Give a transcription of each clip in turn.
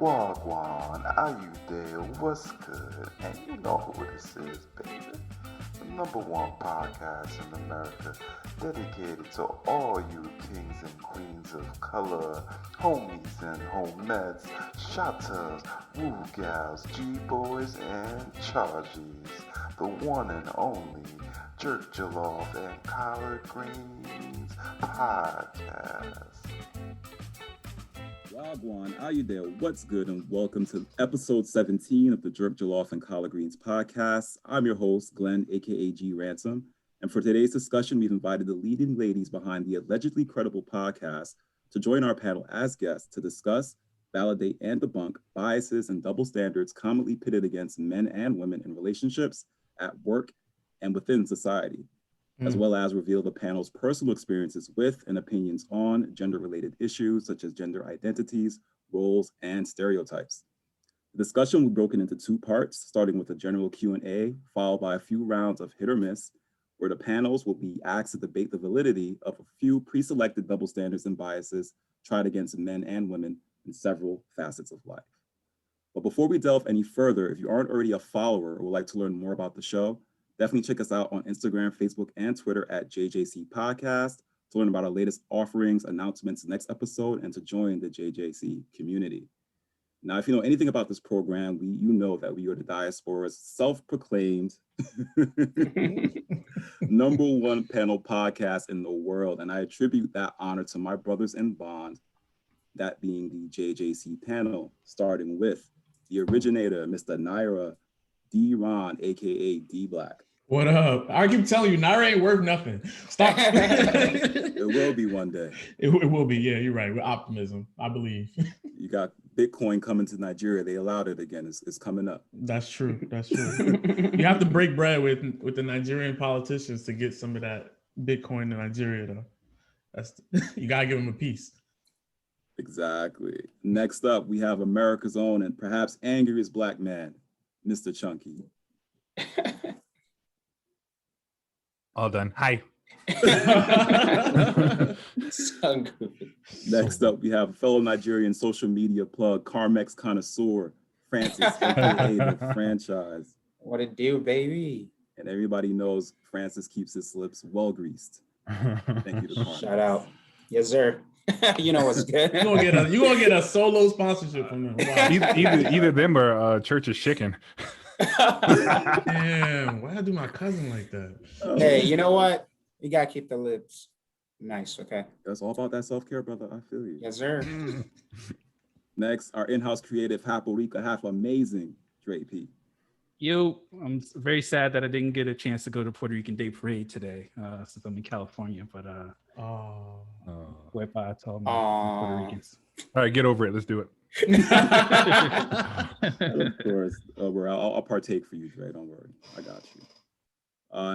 Wagwan, are you there? What's good? And you know who this is, baby. The #1 podcast in America, dedicated to all you kings and queens of color, homies and homettes, shotters, woo gals, G-boys, and charges. The one and only Jerk Jollof and Collard Greens podcast. Wagwan, are you there? What's good? And welcome to episode 17 of the Jerk Jollof and Collard Greens podcast. I'm your host, Glenn A.K.A. G. Ransom. And for today's discussion, we've invited the leading ladies behind the allegedly credible podcast to join our panel as guests to discuss, validate, and debunk biases and double standards commonly pitted against men and women in relationships, at work, and within society, as well as reveal the panel's personal experiences with and opinions on gender-related issues such as gender identities, roles, and stereotypes. The discussion will be broken into two parts, starting with a general Q&A, followed by a few rounds of hit or miss, where the panels will be asked to debate the validity of a few pre-selected double standards and biases tried against men and women in several facets of life. But before we delve any further, if you aren't already a follower or would like to learn more about the show, definitely check us out on Instagram, Facebook, and Twitter at JJC Podcast to learn about our latest offerings, announcements, next episode, and to join the JJC community. Now, if you know anything about this program, you know that we are the diaspora's self-proclaimed #1 panel podcast in the world, and I attribute that honor to my brothers in bond, that being the JJC panel, starting with the originator, Mr. Naira D. Ron, A.K.A. D. Black. What up? I keep telling you, Naira ain't worth nothing. Stop. It will be one day. It will be. Yeah, you're right. With optimism, I believe. You got Bitcoin coming to Nigeria. They allowed it again. It's coming up. That's true. That's true. You have to break bread with the Nigerian politicians to get some of that Bitcoin to Nigeria, though. You gotta give them a piece. Exactly. Next up, we have America's own and perhaps angriest black man, Mr. Chunky. All done. Hi. Next up, we have a fellow Nigerian social media plug, Carmex connoisseur, Francis, A.K.A. the franchise. What it do, baby? And everybody knows Francis keeps his lips well greased. Thank you to Carmex. Shout out. Yes, sir. You know what's good. You're gonna get a solo sponsorship from them. Wow. Either them or Church's Chicken. Damn, why I do my cousin like that? Hey, you know what? You gotta keep the lips nice, okay? That's all about that self-care, brother. I feel you. Yes, sir. Next, our in-house creative, half Rica, half amazing, Dre P. Yo, I'm very sad that I didn't get a chance to go to Puerto Rican Day Parade today, since I'm in California. But Wepa told me Puerto Ricans. All right, get over it. Let's do it. Of course, I'll partake for you, Dre. Don't worry, I got you.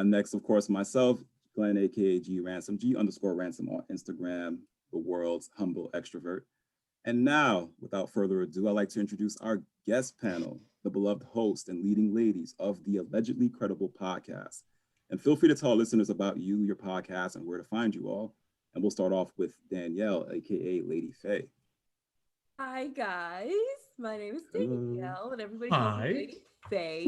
Next, of course, myself, Glenn A.K.A. G. Ransom, G_Ransom on Instagram, the world's humble extrovert. And now, without further ado, I'd like to introduce our guest panel, the beloved host and leading ladies of the allegedly credible podcast. And feel free to tell listeners about you, your podcast, and where to find you all. And we'll start off with Danielle, A.K.A. Lady Fay. Hi guys, my name is Danielle, and everybody calls me Lady Fay.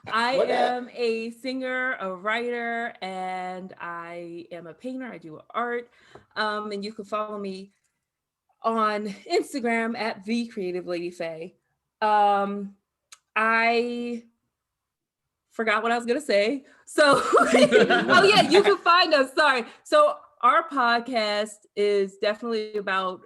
I am a singer, a writer, and I am a painter. I do art, and you can follow me on Instagram at the Creative Lady Fay. I forgot what I was gonna say. So, oh yeah, you can find us. Sorry. So our podcast is definitely about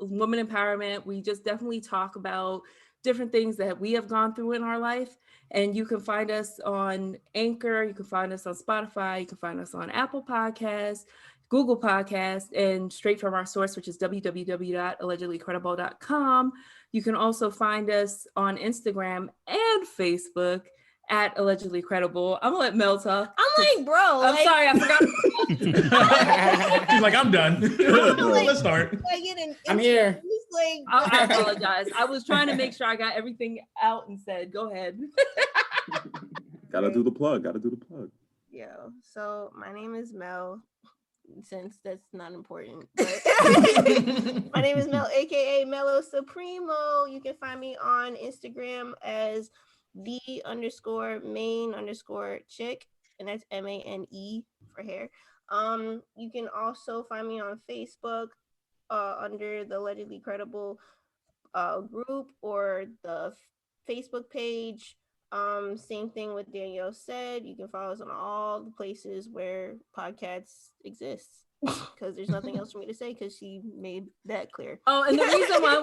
women empowerment. We just definitely talk about different things that we have gone through in our life. And you can find us on Anchor, you can find us on Spotify, you can find us on Apple Podcasts, Google Podcasts, and straight from our source, which is www.allegedlycredible.com. You can also find us on Instagram and Facebook at Allegedly Credible. I'm gonna let Mel talk. I'm like, bro. I'm sorry, I forgot. She's like, I'm done. Let's start. I'm here. I apologize. I was trying to make sure I got everything out and said, go ahead. Gotta do the plug. Yo, so my name is Mel. since that's not important. But my name is Mel A.K.A. Mello Supremo. You can find me on Instagram as the_main_chick, and that's MANE for hair. You can also find me on Facebook under the Allegedly Credible group or the Facebook page. Same thing with Danielle said. You can follow us on all the places where podcasts exist, because there's nothing else for me to say because she made that clear. Oh, and the reason why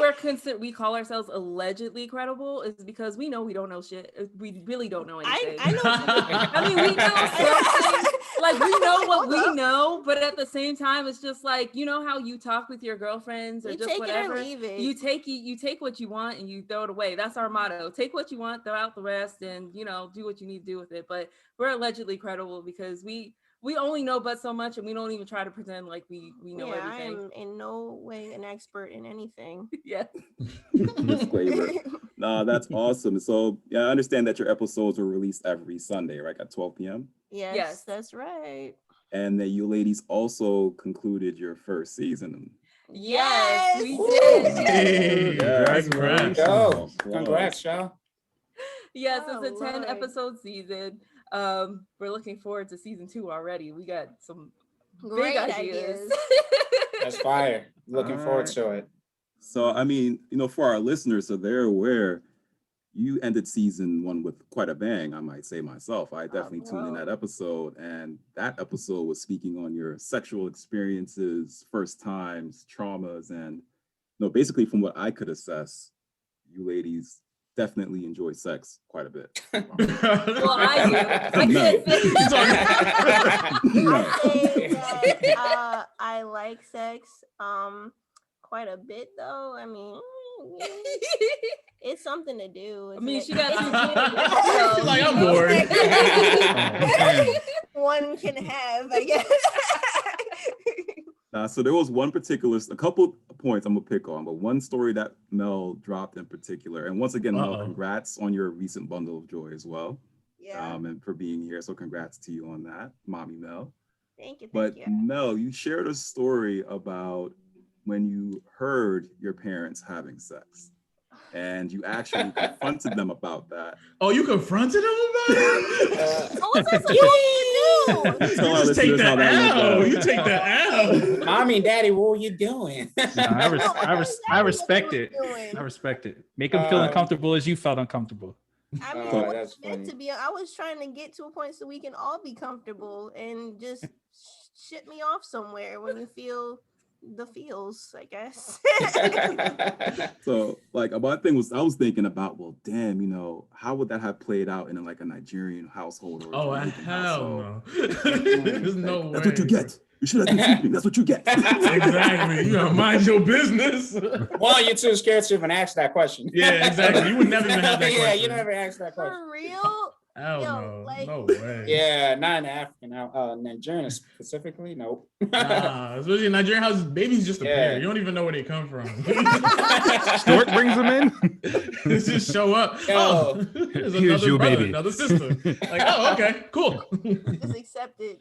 we call ourselves allegedly credible is because we know we don't know shit. We really don't know anything. I know. I mean, we know something. Like, we know what we know, but at the same time, it's just like, you know how you talk with your girlfriends or You just take whatever. it or leave it. You take what you want and you throw it away. That's our motto. Take what you want, throw out the rest, and do what you need to do with it. But we're allegedly credible because we only know but so much, and we don't even try to pretend like we know everything. I am in no way an expert in anything. Yeah. Disclaimer. No, that's awesome. So yeah, I understand that your episodes were released every Sunday, right, at 12 p.m. Yes, that's right. And that you ladies also concluded your first season. Yes, we Woo! did. Hey, Yes, congrats. Yo, congrats, y'all. Yes, Oh, it's a 10 Lord. episode season. We're looking forward to season 2 already. We got some Great big ideas. That's fire. Looking forward to it. So, I mean, for our listeners, so they're aware, you ended season 1 with quite a bang, I might say myself. I definitely tuned in that episode, and that episode was speaking on your sexual experiences, first times, traumas, and basically from what I could assess, you ladies definitely enjoy sex quite a bit. Well, I do. I say that I like sex quite a bit, though. I mean, it's something to do. I mean, she got She's like, I'm bored. One can have, I guess. So there was a couple points I'm gonna pick on, but one story that Mel dropped in particular. And once again, Mel, congrats on your recent bundle of joy as well. Yeah. And for being here. So congrats to you on that, Mommy Mel. Thank you. But Mel, you shared a story about when you heard your parents having sex. And you actually confronted them about that. Oh, you confronted them about it? What's that supposed to do? You just take the L. You take the L. Mommy and Daddy, what were you doing? I respect it. I respect it. Make them feel uncomfortable as you felt uncomfortable. I mean, that's meant to be. I was trying to get to a point so we can all be comfortable and just ship me off somewhere when you feel the feels, I guess. So my thing was, I was thinking about, well, damn, how would that have played out in like a Nigerian household? Or hell no. There's no way. That's what you get. You should have been sleeping. That's what you get. Exactly. You gotta mind your business. Well, you're too scared to even ask that question. Yeah, exactly. You would never even have that question. Yeah, you never asked that question. For real? Hell no. No way. Yeah, not in African. Nigerian specifically, nope. Nah, especially in Nigerian houses, babies just appear. You don't even know where they come from. Stork brings them in. They just show up. Yo, there's here's another your brother, baby. another sister. Like, oh, okay, cool. Just accept it.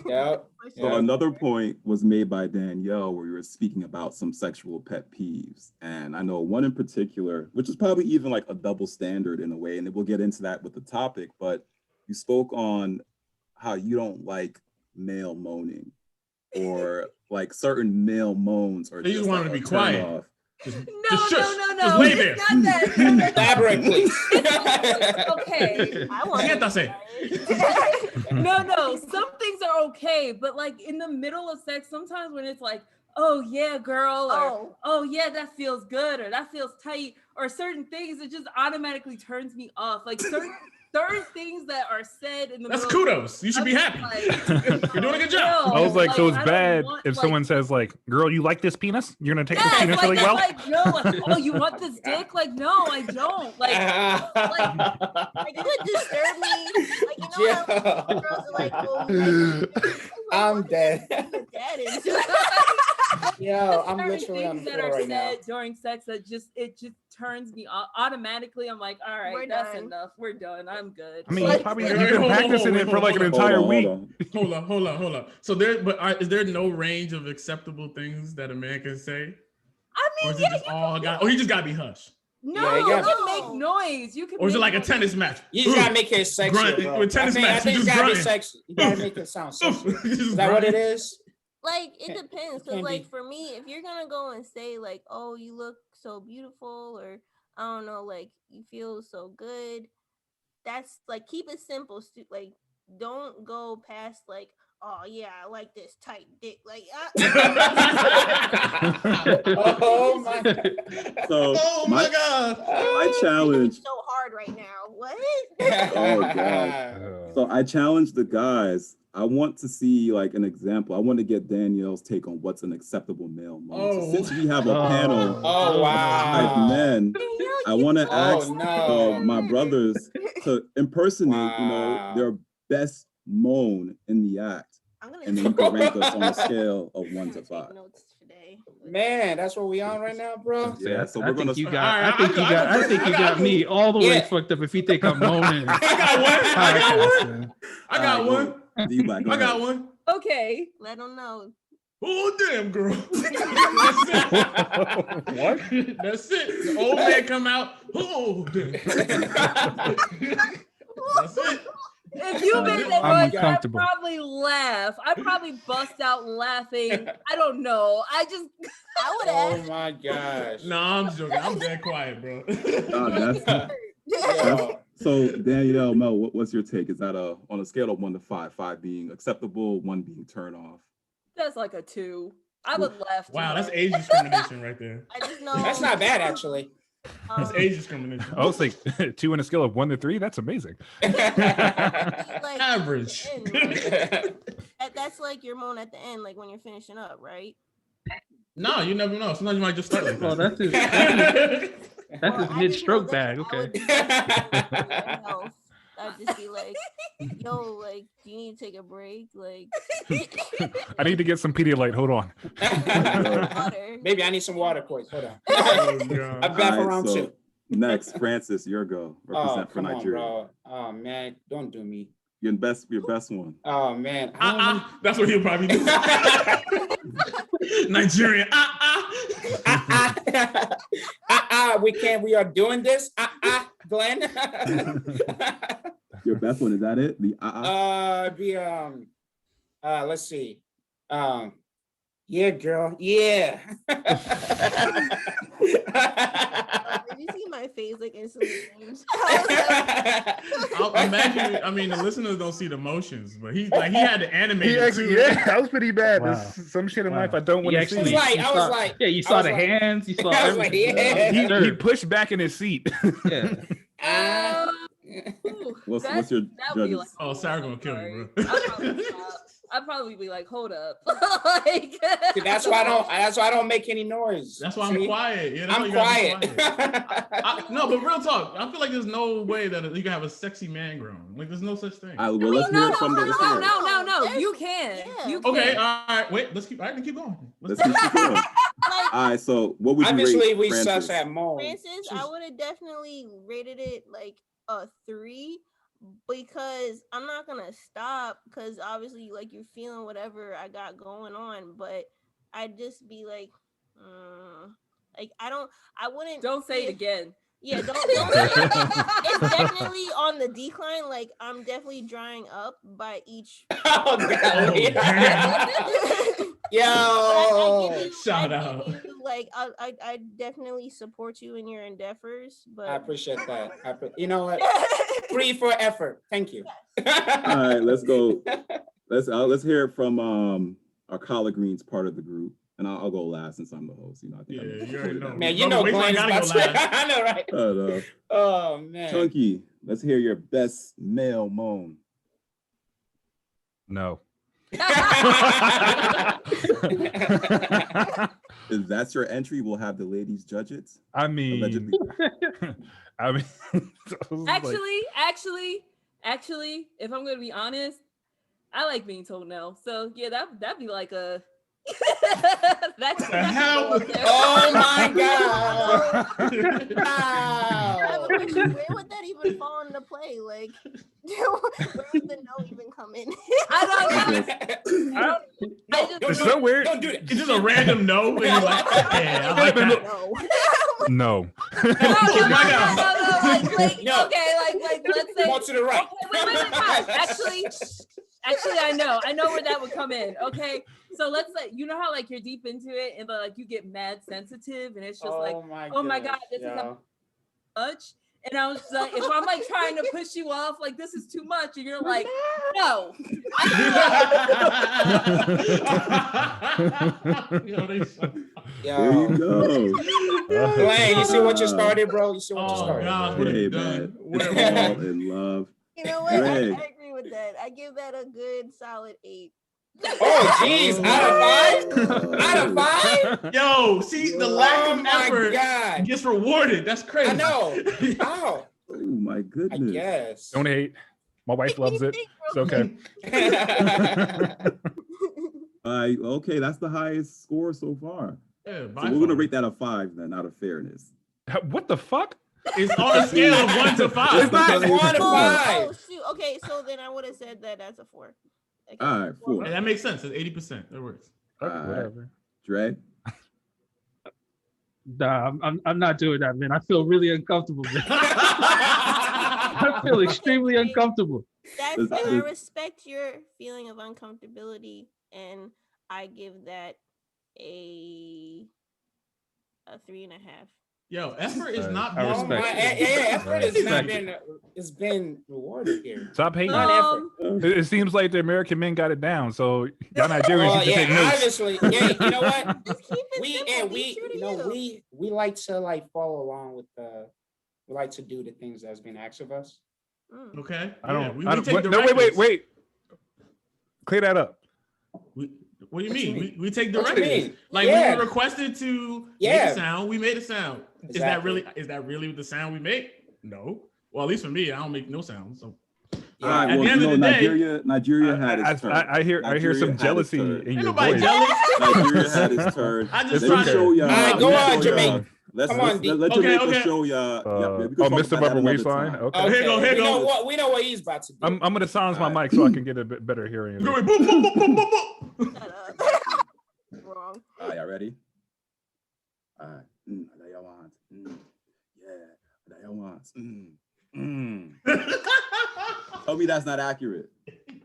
Yep. So another point was made by Danielle where you were speaking about some sexual pet peeves. And I know one in particular, which is probably even like a double standard in a way, and we'll get into that with the topic, but you spoke on how you don't like male moaning or like certain male moans or You just want to be quiet. Off. No. Just lay there. It's not that. Elaborate, please. Okay. I want Siéntase. No. Some things are okay, but like in the middle of sex, sometimes when it's like, oh yeah, girl, or oh yeah, that feels good, or that feels tight, or certain things, it just automatically turns me off. Like certain things that are said in the That's middle kudos. You should be happy. You're doing a good job. I was like, so it's I don't bad want, if someone says like, girl, you like this penis? You're gonna take this penis like, really well? Like, no, like, oh, you want this dick? Like, no, I don't. Like you would disturb me. Like, you know how girls are like, oh, I'm dead. That is. Yo, I'm certain literally on things the that floor are right now. said during sex that just turns me automatically. I'm like, all right, We're that's done. enough. We're done. I'm good. I mean, Like, you've been practicing it for like an entire week. Hold on. So is there no range of acceptable things that a man can say? I Or mean, is it just all got? Or he just gotta be hushed? no, Yeah, you you gotta- can make noise. You can. Or is it make like a noise. tennis match? You just gotta make it sexy, Grunt. bro. With tennis I match, think you it's just gotta be grunting. sexy. You gotta make it sound sexy. You just Is that what it grunting. is? Like it depends, because can't like be- for me, if you're gonna go and say like, oh, you look so beautiful, or I don't know, like you feel so good, that's like, keep it simple. Like, don't go past like, oh yeah, I like this tight dick. Like, Oh my god. So Oh my God. I challenge. so hard right now. What? Oh god. So I challenge the guys. I want to see like an example. I want to get Danielle's take on what's an acceptable male moan. So since we have a panel Oh of wow. men, I want to ask no. my brothers to impersonate, Wow. their best moan in the act, I'm gonna and then you can rank us on a scale of 1 to 5. notes today. Man, that's what we on right now, bro. Yeah, so I we're think gonna you start. got. Alright, I think you got me all the way Yeah. fucked up. If you think I'm moaning, I got one. I got Alright, one. D-Black, go I got ahead. one. Okay. Let them know. Oh damn, girl. What? That's it. The old man come out. Oh damn. That's it. If you've been I'm there, I'm I'd uncomfortable. probably laugh. I'd probably bust out laughing. I don't know. I would Oh ask. my gosh. No, I'm joking. I'm dead quiet, bro. Yo. So Danielle, Mel, what's your take? Is that on a scale of 1 to 5, 5 being acceptable, 1 being turn off? That's like a 2. I would laugh. Wow, that's age discrimination right there. I just know. That's not bad actually. That's age discrimination. I was like 2 on a scale of 1 to 3. That's amazing. like, Average. at the end, right? That's like your moan at the end, like when you're finishing up, right? No, you never know. Sometimes you might just start like well, that. that's his I mid just stroke know bag. that I Okay. would be mental health. I'd just be like, yo, like, do you need to take a break? Like, I need to get some Pedialyte. Hold on. water. Maybe I need some water quick. Hold on. Oh, God. I'm back for Alright, round so 2. Next, Francis, your go. Oh, Represent for come on, Nigeria. bro. Oh man, don't do me. Your best one. Oh man. That's what he'll probably do. Nigerian. We are doing this. Glenn. Your best one, is that it? The Let's see. Yeah, girl. Yeah. Did you see my face like instantly changed? I'll imagine. I mean, the listeners don't see the motions, but he had to animate it too. that was pretty bad. Wow. There's some shit in Wow. life I don't want He to see. actually- I was like, Yeah, you saw the hands. You saw I was like, everything. yeah. He pushed back in his seat. Yeah. Ooh, What's your that would be judges? like, Oh, Sarah gonna kill sorry. you, bro. I'd probably be like, hold up. Like, See, that's why I don't make any noise. That's why I'm See? quiet. Yeah, that's why I'm you gotta be quiet. No, but real talk. I feel like there's no way that you can have a sexy man grown. Like, there's no such thing. Let's hear it from the listeners. No. You can. Yeah. You can. Okay, all right. Wait, let's keep. I can keep going. Let's keep going. Like, All right, so what would you Obviously, rate we Francis? suss at Mo. Francis, I would have definitely rated it like a 3, because I'm not gonna stop, because obviously like you're feeling whatever I got going on, but I'd just be like, like I wouldn't. Don't say it again. Yeah, don't say it. It's definitely on the decline. Like, I'm definitely drying up by each. Oh, God. Yo. I Shout out. Like, I definitely support you in your endeavors, but I appreciate that. You know what? 3 for effort. Thank you. All right, let's go. Let's hear it from our collard greens part of the group, and I'll go last since I'm the host. I think Yeah, I'm you already know. Man, you know Wait till I Glenn is gotta about go to. last. I know, right? Oh, man. Chunky, let's hear your best male moan. No. If that's your entry, we'll have the ladies judge it. I mean, Allegedly. I mean, Actually, if I'm gonna be honest, I like being told no. So yeah, that'd be like a That's The hell? Oh my god! I have a Wow. question. Where would that even fall into play? Like, where would the no even come in? I don't know. I just It's don't so weird. Don't do that. It's just a random no, and you're like, yeah, I like that. No. No. Oh my god. No, like, No. okay, like let's say. More to the right. Okay, wait, guys. Actually, I know where that would come in. Okay, so let's say you know how like you're deep into it, and but like you get mad sensitive, and it's just like, oh my god, this is too much. And I was like, if I'm like trying to push you off, like this is too much, and you're like, no. There you go. Glenn, you see what you started, bro? You see what you Oh started? god, Hey, what have you man. done? It's all in love. You know what? I Greg. agree with that. I give that a good solid 8. Oh, jeez. Out of 5? Out of 5? Yo, see the lack Oh of my effort god. gets rewarded. That's crazy. I know. Wow. Oh my I goodness. guess. Don't hate. My wife loves it. It's okay. Okay, that's the highest score so far. Yeah, So we're gonna rate that a 5 then, out of fairness. What the fuck? It's on a scale of 1 to 5. It's not 1 to 5. Oh, shoot. Okay, so then I would have said that that's a 4. Okay. All right, 4. And that makes sense. It's 80%. That works. Whatever. Dre? Nah, I'm not doing that, man. I feel really uncomfortable, man. I feel extremely uncomfortable. And I respect your feeling of uncomfortability, and I give that a 3.5. Yo, effort is not I being respect effort has not Respect. been it's been rewarded here. Stop hating. Not effort. It seems like the American men got it down. So y'all Nigerians need to take notes. Obviously. Yeah, you know what? Just keep it simple. Be true to you. We like to like follow along with we like to do the things that's been asked of us. Okay. I don't. We I don't take what, no, directives. wait. Clear that up. What do you mean? We take What you directives. mean? Like Yeah. we were requested to make Yeah. a sound, we made a sound. Exactly. Is that really the sound we make? No. Well, at least for me, I don't make no sound. So All right, At well, the end you of know, the day- Nigeria had its turn. I hear Nigeria some had jealousy its turn. in ain't your nobody voice. jealous. Nigeria had its turn. I just Let me try to show y'all. All right, go let me on, show y'all. Jermaine. Let's Come on, let D. Jamaica Okay. show y'all. we can talk Mr. about that Rubber another Waistline. time. Okay. Oh, here go, here we know go. what he's about to do. I'm gonna silence my mic so I can get a bit better hearing. Go, boom, boom, boom, boom, boom, boom. Shut up. Wrong. All right, y'all ready? All right. That y'all want. Yeah, that y'all want. Tell me that's not accurate.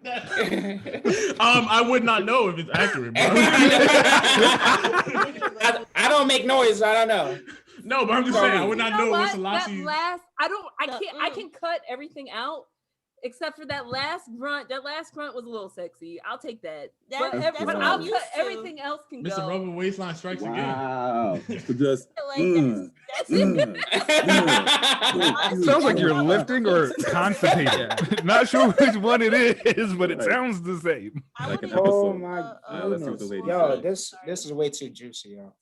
I would not know if it's accurate, bro. I don't make noise. I don't know. No, but I'm just saying I would not know what Selassie. I can cut everything out except for that last grunt. That last grunt was a little sexy. I'll take that. That's But what I'll I'm cut used to. everything else can Mr. go. Rubber Waistline strikes again. Wow. So just. Like that's Sounds like you're lifting or constipated. Not sure which one it is, but it sounds the same. Like an Oh episode. my let's see what the goodness. lady Yo, says. this is way too juicy, yo.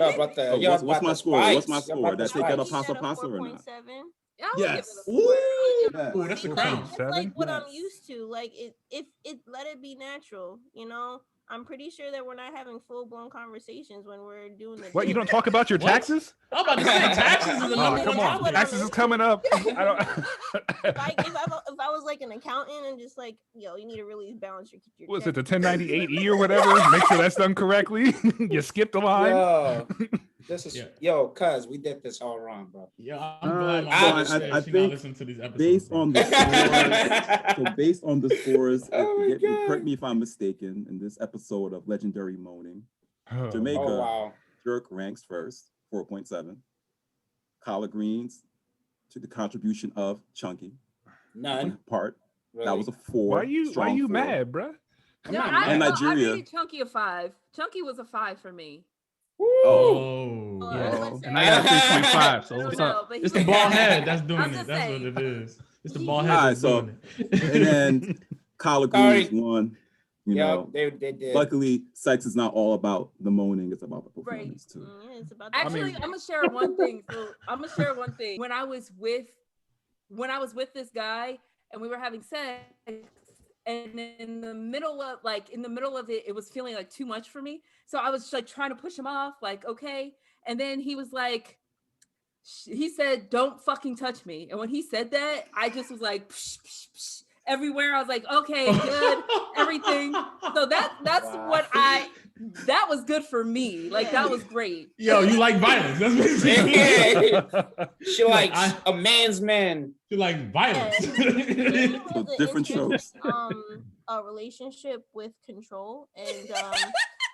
About the, Oh, what's my score? What's my score? About Did I the take that spice. up Apostle or not? 4.7. Yeah, I would Yes. give it a 4. Ooh, that's the crown. It's like what I'm Yes. used to. Like if it let it be natural, you know. I'm pretty sure that we're not having full blown conversations when we're doing the. What, you don't talk about your What? taxes? I'm about to say taxes is the Oh, number come one on. topic. Taxes is coming up. I don't... Like if I was like an accountant and just like, yo, you need to really balance your Was check. it the 1098E or whatever? Make sure that's done correctly. You skipped a line. Yo, this is Yeah. cuz we did this all wrong, bro. Yeah, I'm glad my I mom said I she think not listen to these episodes. Based bro. on the scores, so based on the scores, Oh my God. correct me if I'm mistaken, in this episode of Legendary Moaning, Oh. Jamaica Oh wow. Jerk ranks first, 4.7. Collard Greens to the contribution of Chunky None. part. Really. That was a 4. Why you strong 4. mad, bruh? I'm No, not I, And mad. Nigeria. I rated Chunky a 5. Chunky was a 5 for me. Oh, Oh, yeah. let's say- And I got a 3.5. So I don't what's know, up? but he It's the was bald bad. head that's doing I'm it. just That's saying. what it is. It's the bald head Alright, that's so- doing it. And then Collard Sorry. Greens won. You Yep, know, they did. luckily, sex is not all about the moaning; it's about the Right. performance too. Yeah, it's about the Actually, I'm gonna share one thing. So I'm gonna share one thing. When I was with this guy and we were having sex, And in the middle of it, it was feeling like too much for me. So I was like trying to push him off, like, okay. And then he was like, he said, "Don't fucking touch me." And when he said that, I just was like, psh, psh, psh, everywhere. I was like, okay, good, everything. So that's what that was good for me. Like, that was great. Yo, you like violence. That's basically. She likes a man's man. She like violence. So different shows. A relationship with control, and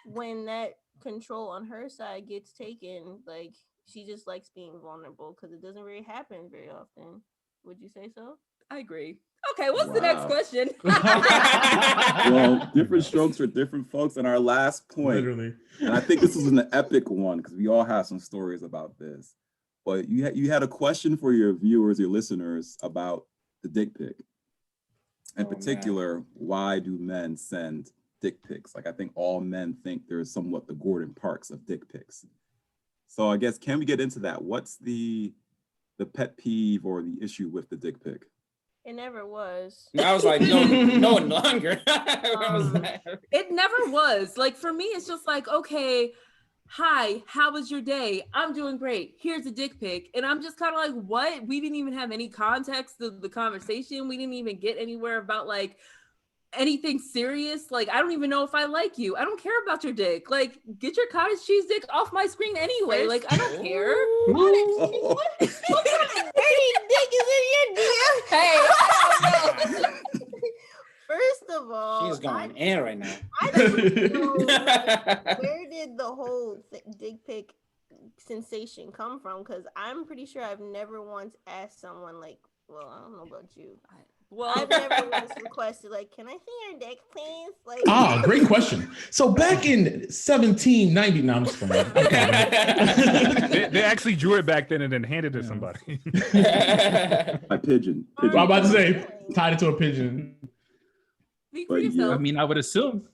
when that control on her side gets taken, like, she just likes being vulnerable because it doesn't really happen very often. Would you say so? I agree. Okay, what's the next question? Well, different strokes for different folks. And our last point, literally, and I think this was an epic one because we all have some stories about this. But you had a question for your viewers, your listeners, about the dick pic. In particular, why do men send dick pics? Like, I think all men think there's somewhat the Gordon Parks of dick pics. So I guess, can we get into that? What's the pet peeve or the issue with the dick pic? It never was. I was like, no longer. It never was. Like, for me, it's just like, okay, hi, how was your day? I'm doing great. Here's a dick pic. And I'm just kind of like, what? We didn't even have any context of the conversation. We didn't even get anywhere about like anything serious. Like, I don't even know if I like you. I don't care about your dick. Like, get your cottage cheese dick off my screen anyway. Like, I don't care. What kind of dirty dick is in your DM? Hey, I don't know. First of all, She's going in right now. I don't know, like, where did the whole dick pic sensation come from? Because I'm pretty sure I've never once asked someone, like, well, I don't know about you. Well, I've never once requested, like, can I see your dick, please? Like, great question. So back in 1790, no, I'm just playing. They actually drew it back then and then handed it to somebody. A pigeon. I'm about to say, tied it to a pigeon. Speak for yourself. I mean, I would assume.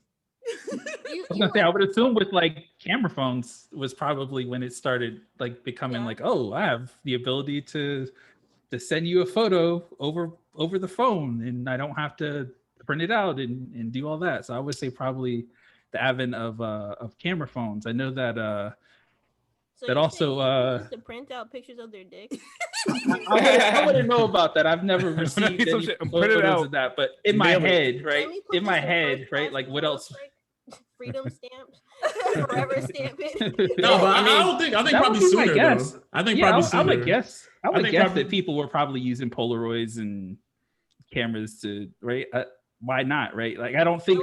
I would assume with like camera phones was probably when it started like becoming like, oh, I have the ability to send you a photo over the phone, and I don't have to print it out and do all that. So I would say probably the advent of camera phones. I know that so that also to print out pictures of their dick. I wouldn't know about that. I've never received any photos of that, but in my head, right? In my head, right? Like, what else? Like, freedom stamps, forever stamp it. No, but I think probably sooner. Though. I think probably sooner. I would guess that people were probably using Polaroids and cameras to, right? Why not, right? Like, I don't think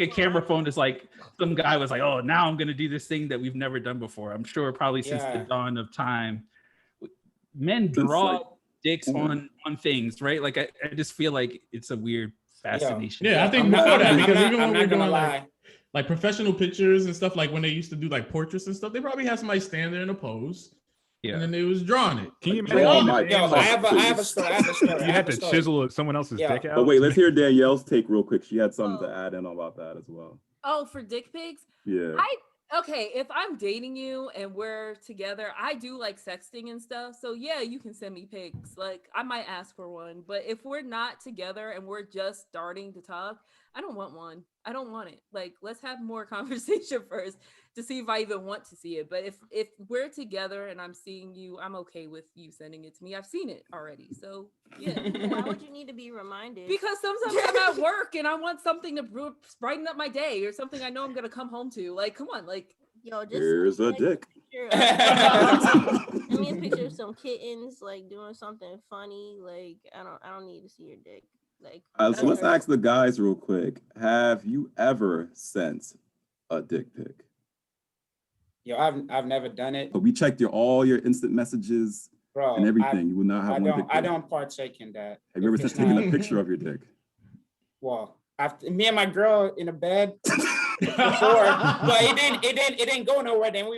a camera phone is like some guy was like, oh, now I'm gonna do this thing that we've never done before. I'm sure probably since the dawn of time, men draw dicks on things, right? Like, I just feel like it's a weird fascination. Yeah, I think before that, because even when we're doing like professional pictures and stuff, like when they used to do like portraits and stuff, they probably had somebody stand there in a pose. Yeah. And then they was drawing it. Can you imagine? I have a story. You had to chisel someone else's dick out. But wait, let's hear Danielle's take real quick. She had something to add in about that as well. Oh, for dick pics? Yeah. Okay, if I'm dating you and we're together, I do like sexting and stuff. So yeah, you can send me pics. Like, I might ask for one. But if we're not together and we're just starting to talk, I don't want one. I don't want it. Like, let's have more conversation first to see if I even want to see it. But if we're together and I'm seeing you, I'm okay with you sending it to me. I've seen it already. So yeah. Why would you need to be reminded? Because sometimes I'm at work and I want something to brighten up my day or something I know I'm gonna come home to. Like, come on, like, yo, just here's a dick. I mean, a picture of some kittens like doing something funny. Like, I don't need to see your dick. Like, so let's ask the guys real quick. Have you ever sent a dick pic? Yo, I've never done it. But we checked all your instant messages, bro, and everything. You would not have one dick pic. I don't partake in that. Have you ever just taken a picture of your dick? Well, me and my girl in a bed before, but it didn't go nowhere. Then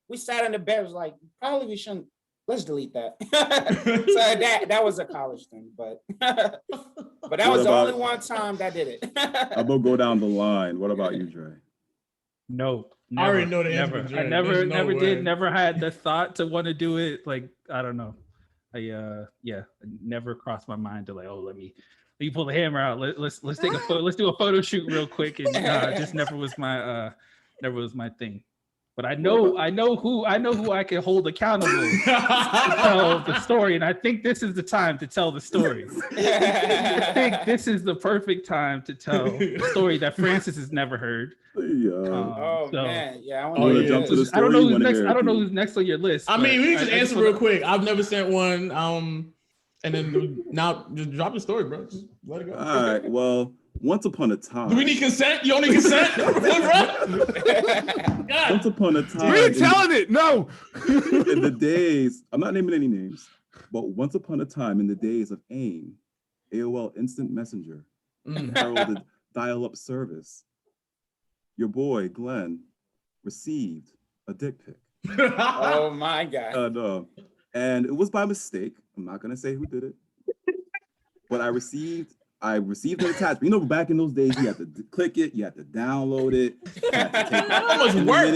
we sat in the bed. It was like, probably we shouldn't. Let's delete that. So that was a college thing, but that was the only one time that did it. I'm gonna go down the line. What about you, Dre? No, I already know the never. answer. I never had the thought to want to do it. Like, I don't know. It never crossed my mind to like, oh, let me You pull the hammer out. Let's take a photo. Let's do a photo shoot real quick. And it just never was my thing. But I know who I can hold accountable to tell the story, and I think this is the time to tell the story. I think this is the perfect time to tell the story that Francis has never heard. Man, yeah. I want to jump to the story. I don't know who's next. I don't know who's next on your list. I mean, we can just answer real quick. I've never sent one. And then now just drop the story, bro. Just let it go. All right. Well, once upon a time. Do we need consent? You don't need consent, bro? Once upon a time. We ain't telling it. No. In the days, I'm not naming any names, but once upon a time in the days of AIM, AOL Instant Messenger, heralded dial-up service, your boy Glenn received a dick pic. Oh my God. And it was by mistake. I'm not gonna say who did it, but I received an attachment. You know, back in those days, you had to click it, you had to download it. How much work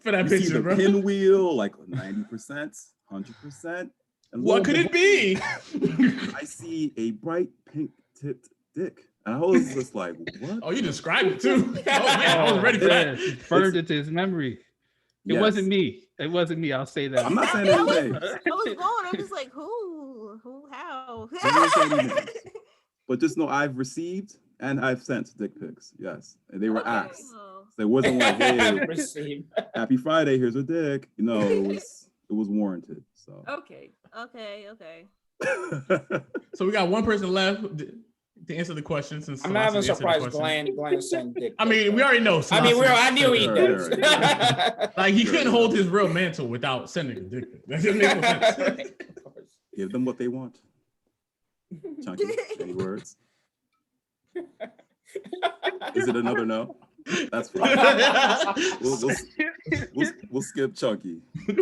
for that picture, bro? Pinwheel, like 90%, 100%. And what could it be? I see a bright pink tipped dick. And I was just like, what? Oh, you described it too. Oh man, I was ready for that. Burned into his memory. It wasn't me. It wasn't me. I'll say that. I'm not saying anything. I was going. I'm just like, who, how? But just know I've received and I've sent dick pics. Yes, and they were asked. So it wasn't like, hey, happy Friday. Here's a dick. You know, it was warranted. So Okay. So we got one person left to answer the question. Since I'm not even surprised Glenn sent dick. I mean, we already know. I knew he did. Like he couldn't hold his real mantle without sending a dick pic. That doesn't make no sense. Give them what they want. Chunky, any words? Is it another no? That's fine. We'll skip Chunky. All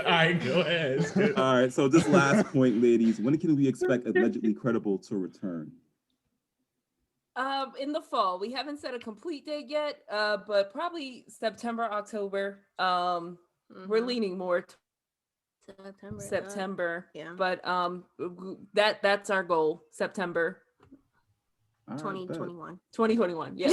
right, go ahead. All right, so this last point, ladies, when can we expect Allegedly Credible to return? In the fall. We haven't set a complete date yet, but probably September, October. We're leaning more September. Yeah. But that's our goal. September 2021. 2021. Yes.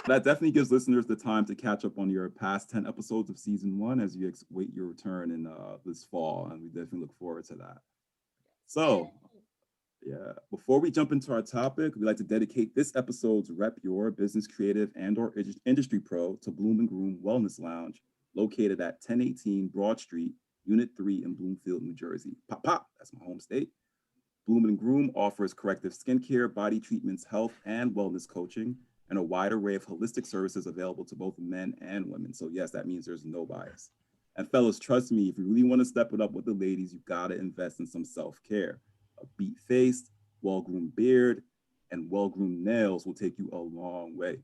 That definitely gives listeners the time to catch up on your past 10 episodes of season 1 as you wait your return in this fall, and we definitely look forward to that. So, yeah, before we jump into our topic, we'd like to dedicate this episode's Rep Your Business Creative and/or Industry Pro to Bloom and Groom Wellness Lounge, located at 1018 Broad Street, Unit 3 in Bloomfield, New Jersey. Pop, that's my home state. Bloom and Groom offers corrective skincare, body treatments, health, and wellness coaching, and a wide array of holistic services available to both men and women. So yes, that means there's no bias. And fellas, trust me, if you really want to step it up with the ladies, you gotta invest in some self-care. A beat-faced, well-groomed beard, and well-groomed nails will take you a long way.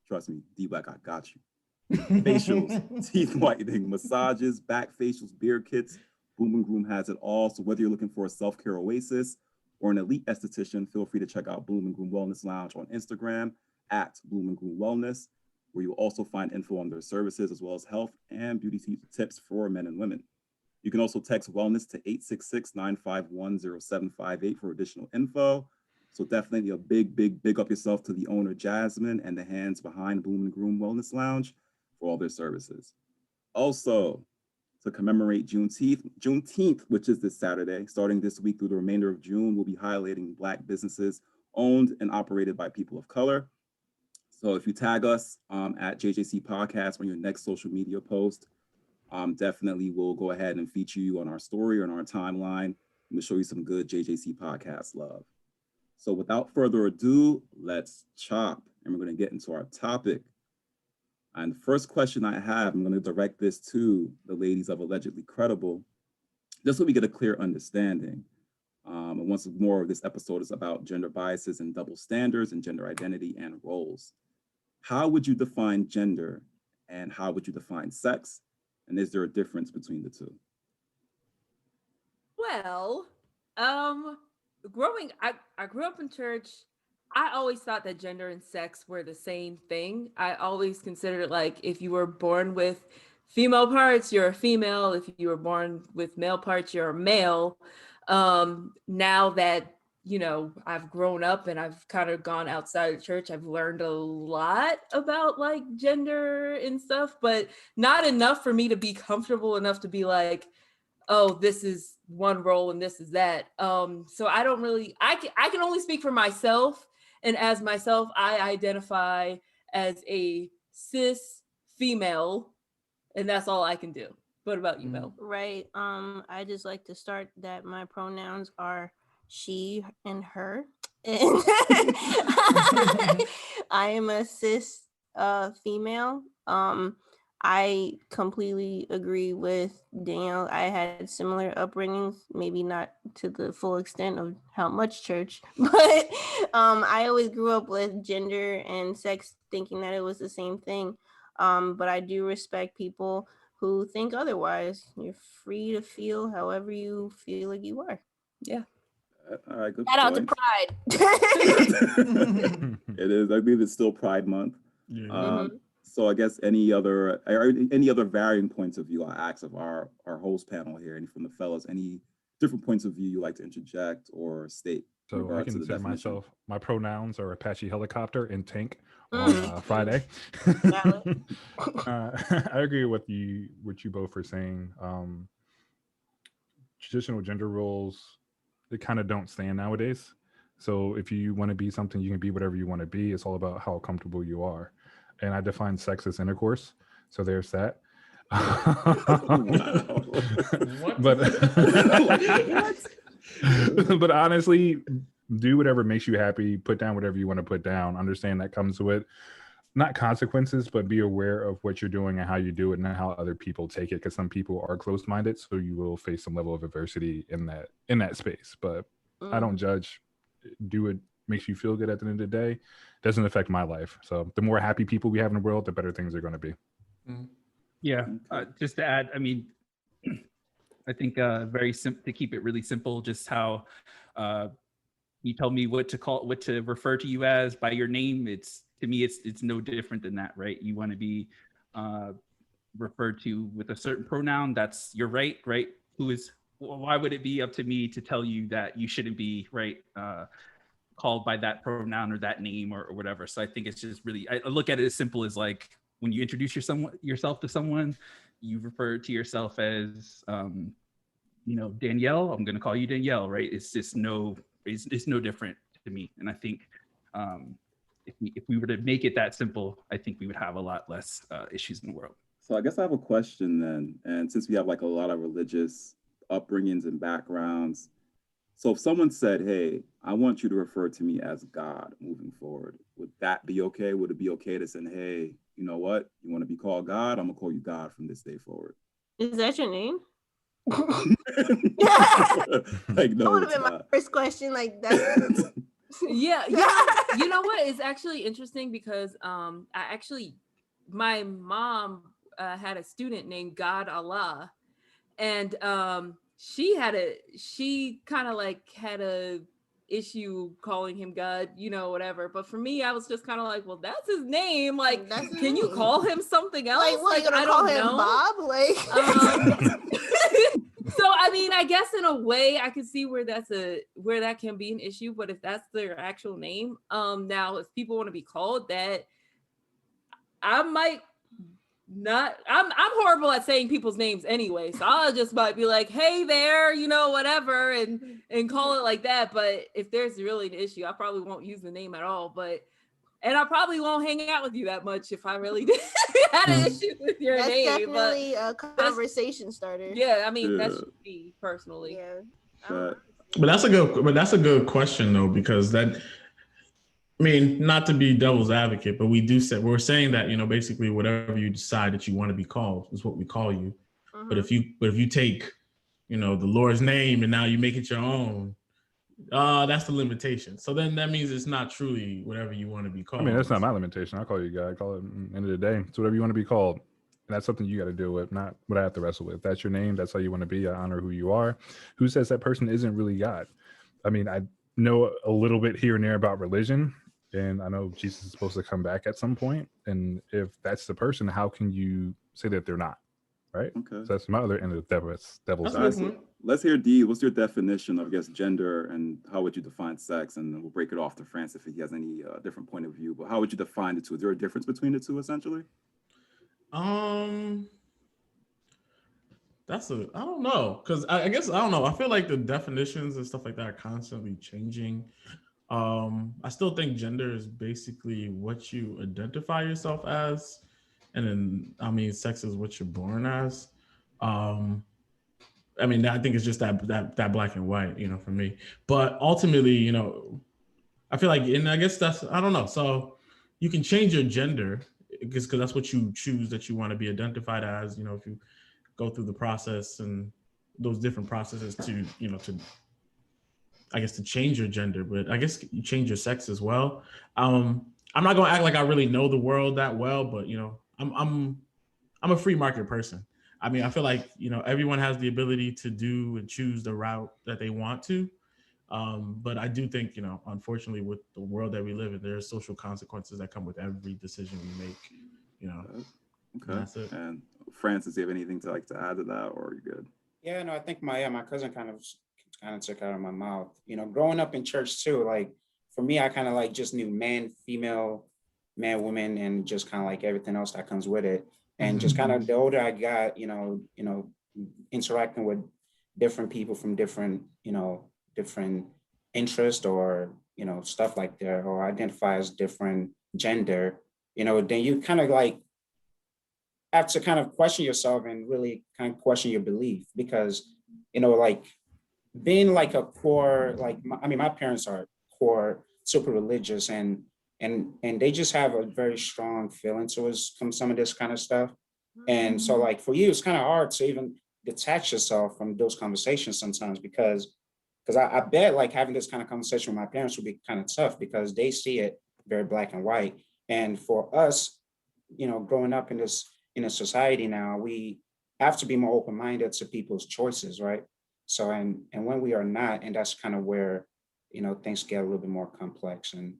Trust me, D-Black, I got you. Facials, teeth whitening, massages, back facials, beard kits. Bloom and Groom has it all. So whether you're looking for a self-care oasis or an elite esthetician, feel free to check out Bloom and Groom Wellness Lounge on Instagram at Bloom and Groom Wellness, where you'll also find info on their services as well as health and beauty tips for men and women. You can also text wellness to 866-951-0758 for additional info. So definitely a big up yourself to the owner, Jasmine, and the hands behind Bloom and Groom Wellness Lounge for all their services. Also, to commemorate Juneteenth, which is this Saturday, starting this week through the remainder of June, we'll be highlighting Black businesses owned and operated by people of color. So if you tag us at JJC Podcast on your next social media post, definitely we'll go ahead and feature you on our story or on our timeline. We'll show you some good JJC Podcast love. So without further ado, let's chop, and we're going to get into our topic. And the first question I have, I'm going to direct this to the ladies of Allegedly Credible, just so we get a clear understanding. And once more, this episode is about gender biases and double standards and gender identity and roles. How would you define gender, and how would you define sex? And is there a difference between the two? Well, I grew up in church. I always thought that gender and sex were the same thing. I always considered it like if you were born with female parts, you're a female. If you were born with male parts, you're a male. Now that you know, I've grown up and I've kind of gone outside of church. I've learned a lot about like gender and stuff, but not enough for me to be comfortable enough to be like, oh, this is one role and this is that. So I don't really, I can only speak for myself. And as myself, I identify as a cis female, and that's all I can do. What about you, Mel? Right. I just like to start that my pronouns are she and her. And I am a cis female. I completely agree with Danielle. I had similar upbringings, maybe not to the full extent of how much church, but I always grew up with gender and sex thinking that it was the same thing. But I do respect people who think otherwise. You're free to feel however you feel like you are. Yeah. All right, good Shout out to point. Pride. It is. I believe it's still Pride Month. Yeah. So I guess any other varying points of view I'll ask of our host panel here, any from the fellas, any different points of view you like to interject or state? So I can say myself, my pronouns are Apache helicopter and tank on Friday. I agree with what you both were saying. Traditional gender roles, they kind of don't stand nowadays. So if you want to be something, you can be whatever you want to be. It's all about how comfortable you are. And I define sex as intercourse. So there's that. But honestly, do whatever makes you happy. Put down whatever you want to put down. Understand that comes with not consequences, but be aware of what you're doing and how you do it and how other people take it. Because some people are closed-minded, so you will face some level of adversity in that space. But I don't judge. Do what makes you feel good at the end of the day. Doesn't affect my life. So the more happy people we have in the world, the better things are going to be. Yeah. Just to add, I mean, I think very simple to keep it really simple. Just how you tell me what to refer to you as by your name. To me, it's no different than that, right? You want to be referred to with a certain pronoun. That's your right? Why would it be up to me to tell you that you shouldn't be called by that pronoun or that name or whatever? So I think it's just really, I look at it as simple as like when you introduce yourself to someone, you refer to yourself as Danielle. I'm going to call you Danielle, right? It's just it's no different to me. And I think if we were to make it that simple, I think we would have a lot less issues in the world. So I guess I have a question then. And since we have like a lot of religious upbringings and backgrounds, so if someone said, hey, I want you to refer to me as God moving forward, would that be okay? Would it be okay to say, hey, you know what? You want to be called God? I'm going to call you God from this day forward. Is that your name? Like, no, that would have been my first question. Like that. Yeah. You know what? It's actually interesting because my mom had a student named God Allah, and she kind of like had a issue calling him God, whatever. But for me, I was just kind of like, well, that's his name. Like, can you call him something else? Like, what, you gonna call him Bob? Like, so I mean, I guess in a way, I could see where that can be an issue. But if that's their actual name, now if people want to be called that, I might not. I'm horrible at saying people's names anyway, so I'll just might be like, hey there, whatever, and call it like that. But if there's really an issue, I probably won't use the name at all. And I probably won't hang out with you that much if I really did had an issue with your that's name. That's definitely a conversation starter. Yeah, I mean that's just me personally. Yeah. But that's a good question though, because that, I mean, not to be devil's advocate, but we're saying that, basically whatever you decide that you want to be called is what we call you. Mm-hmm. But if you take, the Lord's name and now you make it your own, that's the limitation. So then that means it's not truly whatever you want to be called. I mean, that's not my limitation. I call you God. I call it at the end of the day. It's whatever you want to be called. And that's something you got to deal with, not what I have to wrestle with. That's your name. That's how you want to be. I honor who you are. Who says that person isn't really God? I mean, I know a little bit here and there about religion. And I know Jesus is supposed to come back at some point. And if that's the person, how can you say that they're not? Right? Okay. So that's my other end of the devil's advocate. let's hear D. What's your definition of, I guess, gender, and how would you define sex? And then we'll break it off to France if he has any different point of view. But how would you define the two? Is there a difference between the two, essentially? I don't know, because I guess I don't know. I feel like the definitions and stuff like that are constantly changing. I still think gender is basically what you identify yourself as, and then I mean, sex is what you're born as. I mean, I think it's just that black and white, you know, for me. But ultimately, you know, I feel like, and I guess that's, I don't know. So you can change your gender because that's what you choose that you want to be identified as. You know, if you go through the process and those different processes to, you know, to, I guess, to change your gender, but I guess you change your sex as well. I'm not gonna act like I really know the world that well, but you know, I'm a free market person. I mean, I feel like, you know, everyone has the ability to do and choose the route that they want to. But I do think, you know, unfortunately, with the world that we live in, there are social consequences that come with every decision we make. You know, okay. And that's it. And Francis, do you have anything to add to that, or are you good? Yeah, no, I think my cousin kind of took out of my mouth. You know, growing up in church too, like for me, I kind of like just knew man, female, man, woman, and just kind of like everything else that comes with it. And just kind of the older I got, you know, interacting with different people from different interest or, you know, stuff like that, or identify as different gender, you know, then you kind of like have to kind of question yourself and really kind of question your belief, because, you know, like being like a core, like, my parents are core super religious, and they just have a very strong feeling towards some of this kind of stuff. And so like for you, it's kind of hard to even detach yourself from those conversations sometimes, because I bet like having this kind of conversation with my parents would be kind of tough, because they see it very black and white. And for us, you know, growing up in a society now, we have to be more open-minded to people's choices, right? So and when we are not, and that's kind of where, you know, things get a little bit more complex, and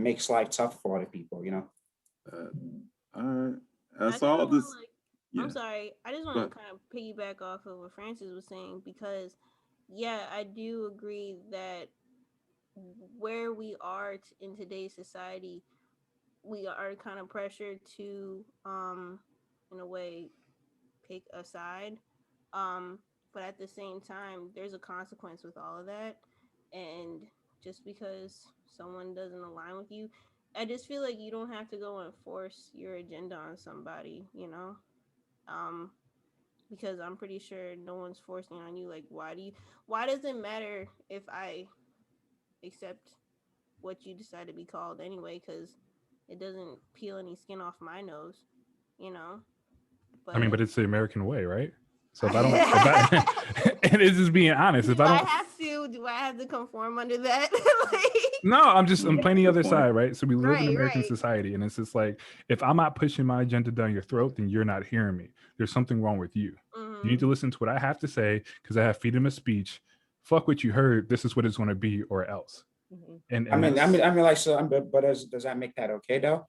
makes life tough for other people, you know. All right. That's all this. Yeah. I'm sorry. I just want to kind of piggyback off of what Francis was saying, because, yeah, I do agree that where we are in today's society, we are kind of pressured to, in a way, pick a side. But at the same time, there's a consequence with all of that. And just because someone doesn't align with you, I just feel like you don't have to go and force your agenda on somebody, you know? Because I'm pretty sure no one's forcing on you. Like, why does it matter if I accept what you decide to be called anyway? Because it doesn't peel any skin off my nose, you know? But I mean, but it's the American way, right? So if I don't, and it's just being honest. If I don't, do I have to conform under that? No, I'm playing the other side, right? So we live in American society, and it's just like, if I'm not pushing my agenda down your throat, then you're not hearing me. There's something wrong with you. You need to listen to what I have to say, because I have freedom of speech. Fuck what you heard. This is what it's going to be, or else. And I mean, like, so, but does that make that okay though?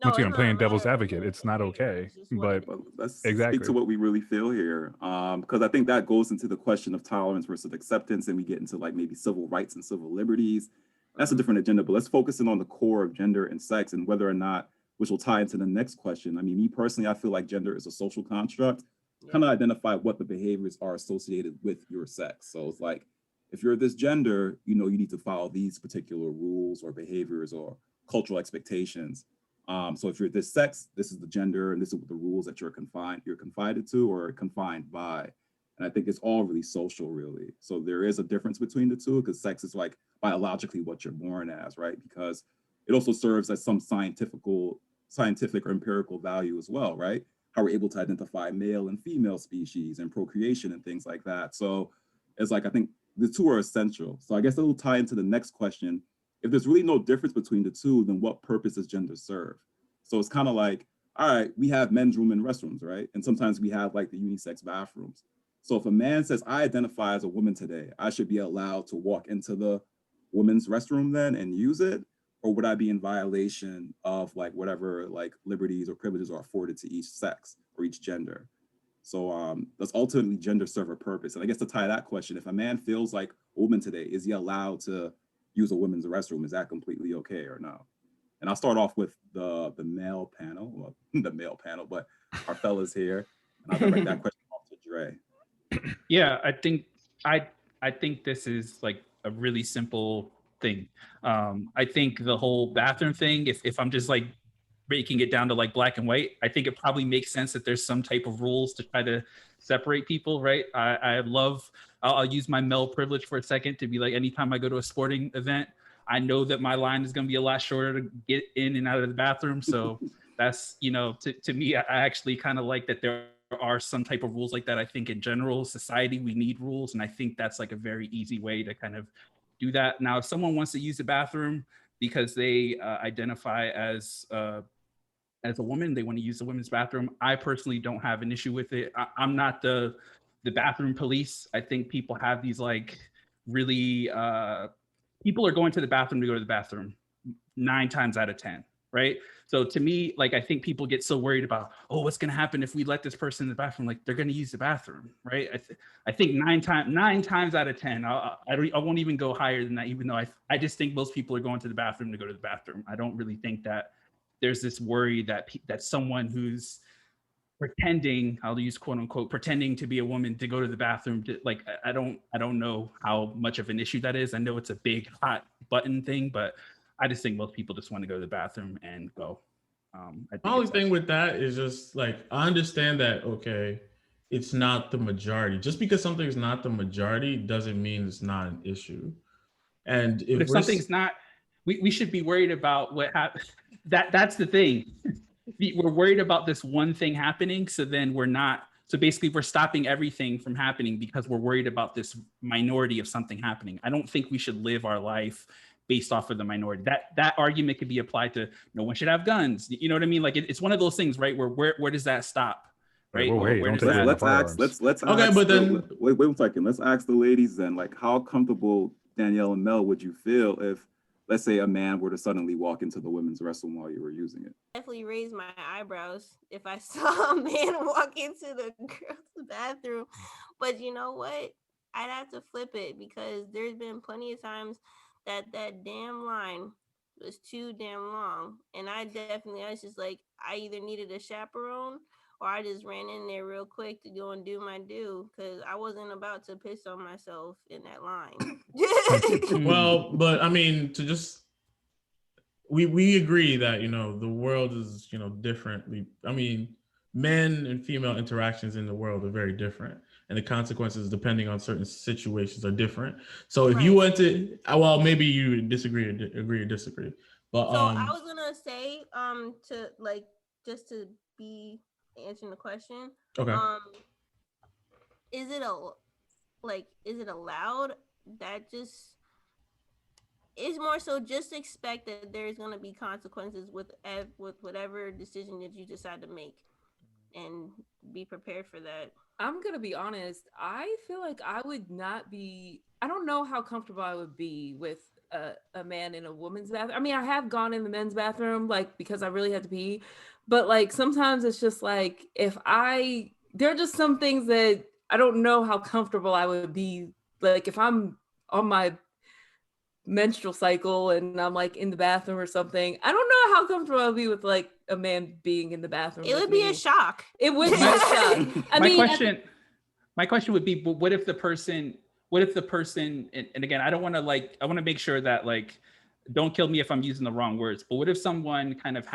Once again, I'm playing devil's advocate. It's not okay, but let's speak to what we really feel here, because I think that goes into the question of tolerance versus acceptance, and we get into like maybe civil rights and civil liberties. That's a different agenda, but let's focus in on the core of gender and sex, and whether or not, which will tie into the next question. I mean, me personally, I feel like gender is a social construct. Kind of identify what the behaviors are associated with your sex. So it's like, if you're this gender, you know, you need to follow these particular rules or behaviors or cultural expectations. So if you're this sex, this is the gender, and this is the rules that you're confided to or confined by. And I think it's all really social, really. So there is a difference between the two, because sex is like biologically what you're born as, right? Because it also serves as some scientific or empirical value as well, right? How we're able to identify male and female species and procreation and things like that. So it's like, I think the two are essential. So I guess it'll tie into the next question. If there's really no difference between the two, then what purpose does gender serve? So it's kind of like, all right, we have men's room and restrooms, right? And sometimes we have like the unisex bathrooms. So if a man says, I identify as a woman today, I should be allowed to walk into the women's restroom then and use it? Or would I be in violation of like whatever like liberties or privileges are afforded to each sex or each gender? So does ultimately gender serve a purpose? And I guess to tie that question, if a man feels like a woman today, is he allowed to use a women's restroom? Is that completely okay or no? And I'll start off with the male panel, well, the male panel, but our fellas here. And I'll direct that question off to Dre. Yeah, I think this is like a really simple thing. I think the whole bathroom thing, if I'm just like breaking it down to like black and white, I think it probably makes sense that there's some type of rules to try to separate people, right? I'll use my male privilege for a second to be like, anytime I go to a sporting event, I know that my line is going to be a lot shorter to get in and out of the bathroom. So that's, to me, I actually kind of like that there are some type of rules like that. I think in general society, we need rules. And I think that's like a very easy way to kind of do that. Now, if someone wants to use the bathroom because they identify as a woman, they want to use the women's bathroom, I personally don't have an issue with it. I'm not the bathroom police. I think people have these like really, people are going to the bathroom to go to the bathroom 9 times out of 10, right? So to me, like, I think people get so worried about, oh, what's going to happen if we let this person in the bathroom? Like, they're going to use the bathroom, right? I think 9 times out of 10, I won't even go higher than that, even though I just think most people are going to the bathroom to go to the bathroom. I don't really think that there's this worry that someone who's pretending, I'll use quote unquote, pretending to be a woman to go to the bathroom, like, I don't know how much of an issue that is. I know it's a big hot button thing, but I just think most people just want to go to the bathroom and go. The only thing with that is just like, I understand that, okay, it's not the majority. Just because something's not the majority doesn't mean it's not an issue. And if something's not, we should be worried about what happens. That's the thing. We're worried about this one thing happening, so then so basically we're stopping everything from happening because we're worried about this minority of something happening. I don't think we should live our life based off of the minority. That argument could be applied to no one should have guns. You know what I mean? Like it's one of those things, right? Where does that stop? Right? Let's ask. Okay, but then wait a second. Let's ask the ladies then. Like, how comfortable, Danielle and Mel, would you feel if, let's say, a man were to suddenly walk into the women's restroom while you were using it? Definitely raise my eyebrows if I saw a man walk into the girls' bathroom. But you know what? I'd have to flip it because there's been plenty of times that damn line was too damn long. And I was just like, I either needed a chaperone or I just ran in there real quick to go and do my due because I wasn't about to piss on myself in that line. Well, but I mean, we agree that, the world is, different. I mean, men and female interactions in the world are very different. And the consequences, depending on certain situations, are different. So if you went to, well, maybe you agree or disagree. But so I was gonna say, to like, just to be answering the question. Okay. Is it allowed? That just is more so just expect that there's gonna be consequences with whatever decision that you decide to make, and be prepared for that. I'm gonna be honest. I feel like I would not be. I don't know how comfortable I would be with a man in a woman's bathroom. I mean, I have gone in the men's bathroom like because I really had to pee, but like sometimes it's just like there are just some things that I don't know how comfortable I would be. Like if I'm on my menstrual cycle and I'm like in the bathroom or something, I don't know how comfortable I'll be with like a man being in the bathroom. It would be a shock. It would be a shock. My question would be, but what if the person, and again, I want to make sure that like, don't kill me if I'm using the wrong words, but what if someone kind of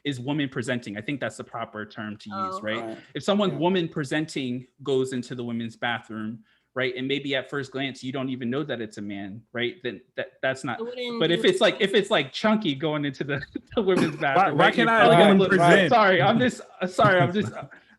is woman presenting? I think that's the proper term to use, right? If someone's woman presenting goes into the women's bathroom, right, and maybe at first glance you don't even know that it's a man, right? Then that's not. But if it's like Chunky going into the women's bathroom, why can't I present? Sorry, I'm just.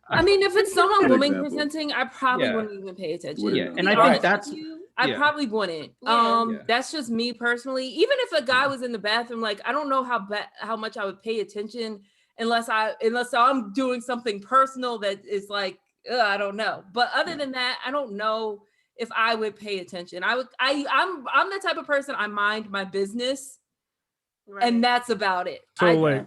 I mean, if it's someone woman presenting, I probably wouldn't even pay attention. Yeah, and I think that's. I probably wouldn't. That's just me personally. Even if a guy was in the bathroom, like I don't know how much I would pay attention unless I'm doing something personal that is like I don't know. But other than that, I don't know if I would pay attention. I'm the type of person, I mind my business, and that's about it. So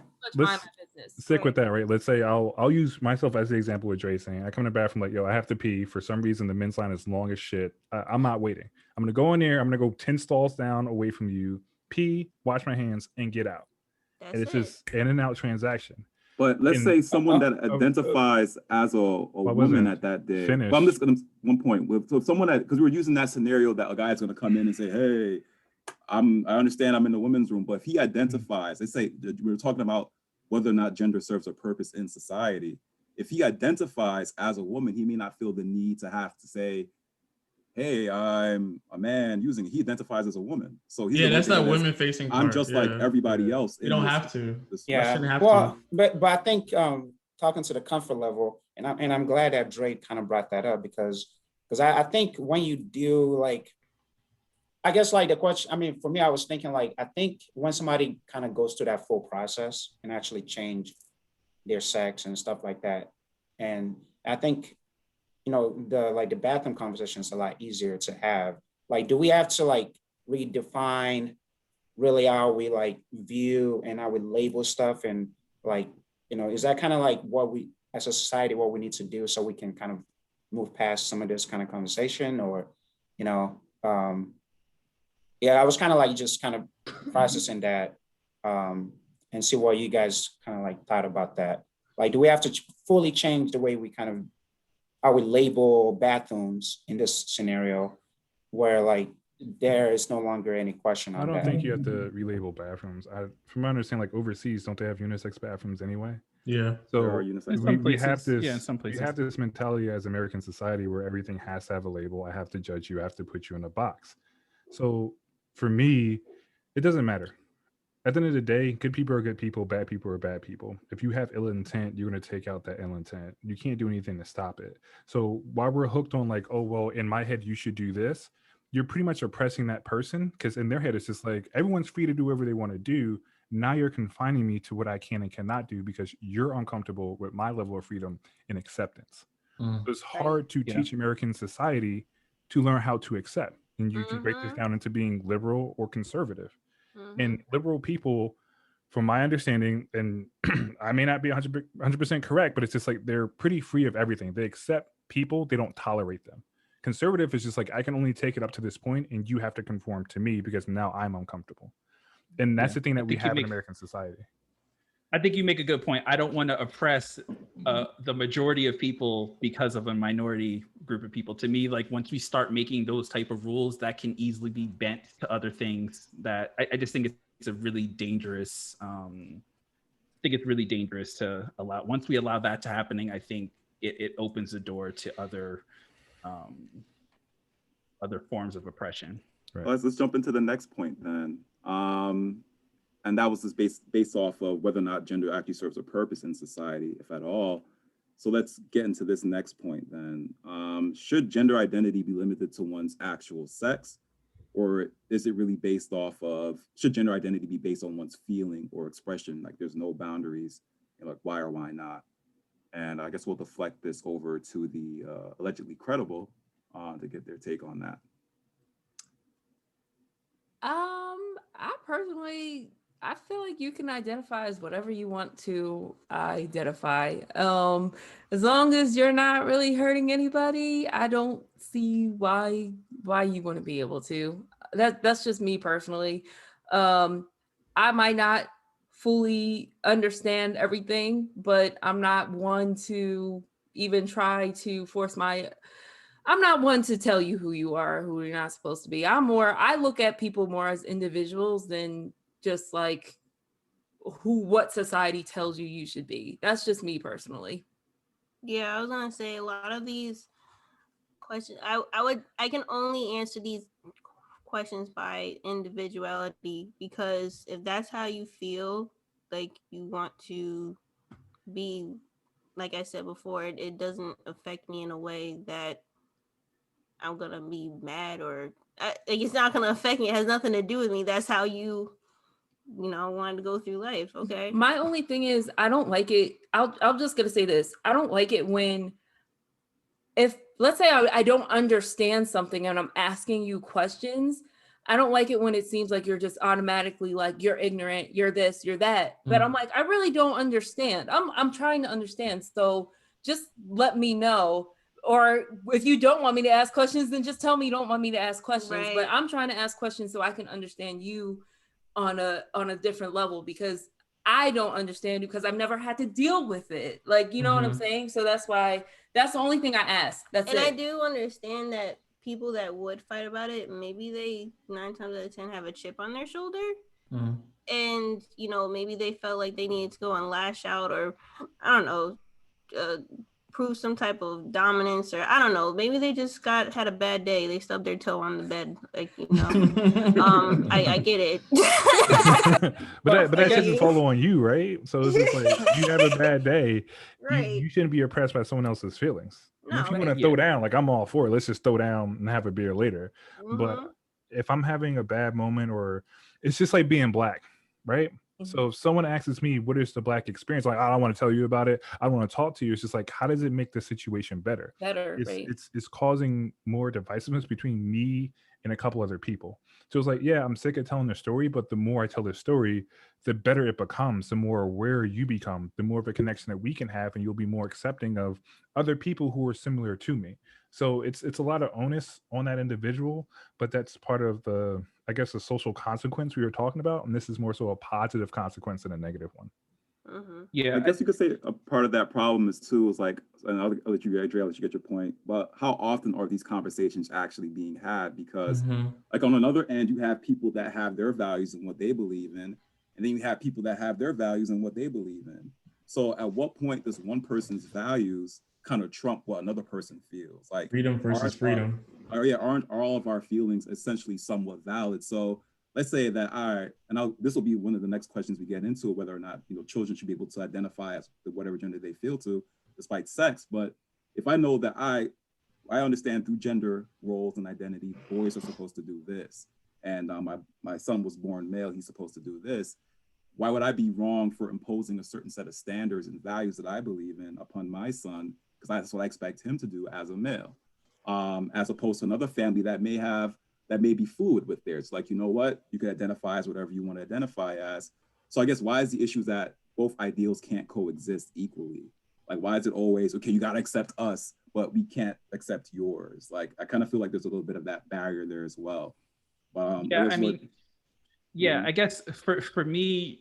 stick with that, right? Let's say I'll use myself as the example with Dre saying, I come in the bathroom like, yo, I have to pee. For some reason, the men's line is long as shit. I'm not waiting. I'm gonna go in there. I'm gonna go 10 stalls down away from you, pee, wash my hands, and get out. And it's just in and out transaction. But let's say someone that identifies as a woman at that day. Well, I'm just gonna one point. So someone that, because we were using that scenario that a guy's gonna come in and say, hey, I understand I'm in the women's room, but if he identifies, let's say we were talking about whether or not gender serves a purpose in society. If he identifies as a woman, he may not feel the need to have to say, hey, I'm a man using it. He identifies as a woman. So he's that's that women facing part. I'm just like everybody else. You don't have to. But I think talking to the comfort level, and I'm glad that Dre kind of brought that up because I think when you do like, I guess like the question, I mean, for me, I was thinking like, I think when somebody kind of goes through that full process and actually change their sex and stuff like that. And I think, you know, the bathroom conversation is a lot easier to have. Like, do we have to like redefine really how we like view and how we label stuff? And like, you know, is that kind of like what we, as a society, what we need to do so we can kind of move past some of this kind of conversation? Or, you know, I was kind of like just kind of processing that and see what you guys kind of like thought about that. Like, do we have to fully change the way we kind of, how we label bathrooms in this scenario where like there is no longer any question on that? I don't think you have to relabel bathrooms. From my understanding, like overseas, don't they have unisex bathrooms anyway? Yeah. So we have this, in some places. We have this mentality as American society where everything has to have a label. I have to judge you. I have to put you in a box. So for me, it doesn't matter. At the end of the day, good people are good people, bad people are bad people. If you have ill intent, you're going to take out that ill intent. You can't do anything to stop it. So while we're hooked on like, oh, well, in my head, you should do this, you're pretty much oppressing that person because in their head, it's just like, everyone's free to do whatever they want to do. Now you're confining me to what I can and cannot do because you're uncomfortable with my level of freedom and acceptance. So it's hard to teach American society to learn how to accept. And you can break this down into being liberal or conservative. And liberal people, from my understanding, and I may not be 100% correct, but it's just like they're pretty free of everything. They accept people, they don't tolerate them. Conservative is just like, I can only take it up to this point and you have to conform to me because now I'm uncomfortable. And that's the thing that we have in American society. I think you make a good point. I don't want to oppress the majority of people because of a minority group of people. To me, like once we start making those type of rules, that can easily be bent to other things that I just think it's a really dangerous. I think it's really dangerous to allow. Once we allow that to happening, I think it opens the door to other forms of oppression. Right. Well, let's jump into the next point then. And that was just based off of whether or not gender actually serves a purpose in society, if at all. So let's get into this next point then. Should gender identity be limited to one's actual sex? Or is it really based off of, should gender identity be based on one's feeling or expression? Like there's no boundaries, like why or why not? And I guess we'll deflect this over to the allegedly credible to get their take on that. I feel like you can identify as whatever you want to identify. As long as you're not really hurting anybody, I don't see why you want to be able to. That's just me personally. I might not fully understand everything, but I'm not one to even try to force I'm not one to tell you who you are, who you're not supposed to be. I look at people more as individuals than just like what society tells you should be. That's just me personally. Yeah, I was gonna say a lot of these questions, I can only answer these questions by individuality, because if that's how you feel, like you want to be, like I said before, it doesn't affect me in a way that I'm gonna be mad or like it's not gonna affect me. It has nothing to do with me. That's how you wanted to go through life. Okay. My only thing is I don't like it. I'm just gonna say this. I don't like it when, if let's say I don't understand something and I'm asking you questions, I don't like it when it seems like you're just automatically like, you're ignorant, you're this, you're that. But I'm like, I really don't understand. I'm trying to understand. So just let me know. Or if you don't want me to ask questions, then just tell me you don't want me to ask questions. Right. But I'm trying to ask questions so I can understand you on a different level, because I don't understand because I've never had to deal with it. Like, you know what I'm saying? So that's why, that's the only thing I ask. That's and it. I do understand that people that would fight about it, maybe they 9 times out of 10 have a chip on their shoulder. And, you know, maybe they felt like they needed to go and lash out, or I don't know, prove some type of dominance, or I don't know, maybe they just had a bad day, they stubbed their toe on the bed, like, you know. I get it. but that shouldn't fall on you, right? So it's just like, you have a bad day, right. you shouldn't be oppressed by someone else's feelings. No, if you want to throw down, like, I'm all for it, let's just throw down and have a beer later. But if I'm having a bad moment, or it's just like being Black, right? So if someone asks me, what is the Black experience? Like, I don't want to tell you about it, I want to talk to you. It's just like, how does it make the situation better? It's causing more divisiveness between me and a couple other people. So it's like, yeah, I'm sick of telling the story, but the more I tell the story, the better it becomes, the more aware you become, the more of a connection that we can have, and you'll be more accepting of other people who are similar to me. So it's a lot of onus on that individual, but that's part of the, I guess, the social consequence we were talking about, and this is more so a positive consequence than a negative one. Yeah, I guess you could say a part of that problem is too, is like, and I'll let you, Dre, I'll let you get your point, but how often are these conversations actually being had? Because like, on another end, you have people that have their values and what they believe in, and then you have people that have their values and what they believe in. So at what point does one person's values kind of trump what another person feels? Like, freedom versus freedom. Aren't all of our feelings essentially somewhat valid? So let's say that, all right, and this will be one of the next questions we get into, whether or not, you know, children should be able to identify as whatever gender they feel to, despite sex. But if I know that I understand through gender roles and identity, boys are supposed to do this, and my son was born male, he's supposed to do this, why would I be wrong for imposing a certain set of standards and values that I believe in upon my son? Because that's what I expect him to do as a male, as opposed to another family that may be fluid with theirs. Like, you know what, you can identify as whatever you want to identify as. So I guess, why is the issue that both ideals can't coexist equally? Like, why is it always, okay, you got to accept us, but we can't accept yours? Like, I kind of feel like there's a little bit of that barrier there as well. I guess for me,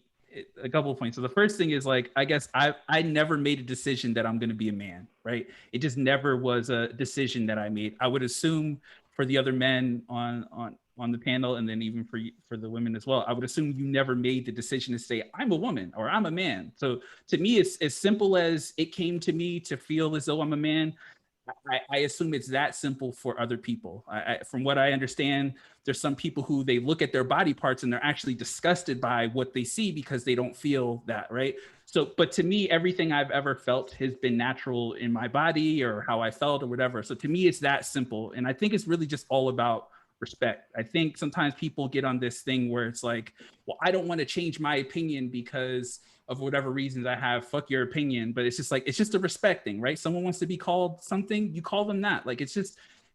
a couple of points. So the first thing is, like, I guess I never made a decision that I'm going to be a man, right? It just never was a decision that I made. I would assume for the other men on the panel, and then even for the women as well, I would assume you never made the decision to say, I'm a woman or I'm a man. So to me, it's as simple as it came to me to feel as though I'm a man. I assume it's that simple for other people. From what I understand, there's some people who they look at their body parts and they're actually disgusted by what they see because they don't feel that, right? So, but to me, everything I've ever felt has been natural in my body, or how I felt or whatever. So to me, it's that simple. And I think it's really just all about respect. I think sometimes people get on this thing where it's like, well, I don't want to change my opinion because of whatever reasons I have, fuck your opinion. But it's just like, it's just a respect thing, right? Someone wants to be called something, you call them that. Like, it's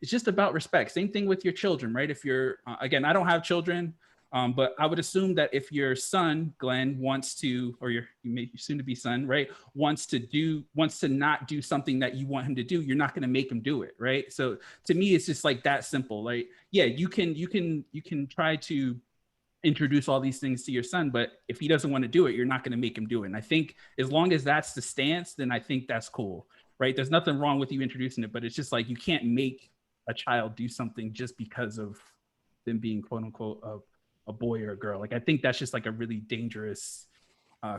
just about respect. Same thing with your children, right? If you're, again, I don't have children, but I would assume that if your son, Glenn, wants to, or your soon to be son, right, wants to not do something that you want him to do, you're not going to make him do it, right? So to me, it's just like that simple. Like, yeah, you can try to introduce all these things to your son, but if he doesn't want to do it, you're not going to make him do it. And I think as long as that's the stance, then I think that's cool, right? There's nothing wrong with you introducing it, but it's just like, you can't make a child do something just because of them being quote unquote a boy or a girl. Like, I think that's just like a really dangerous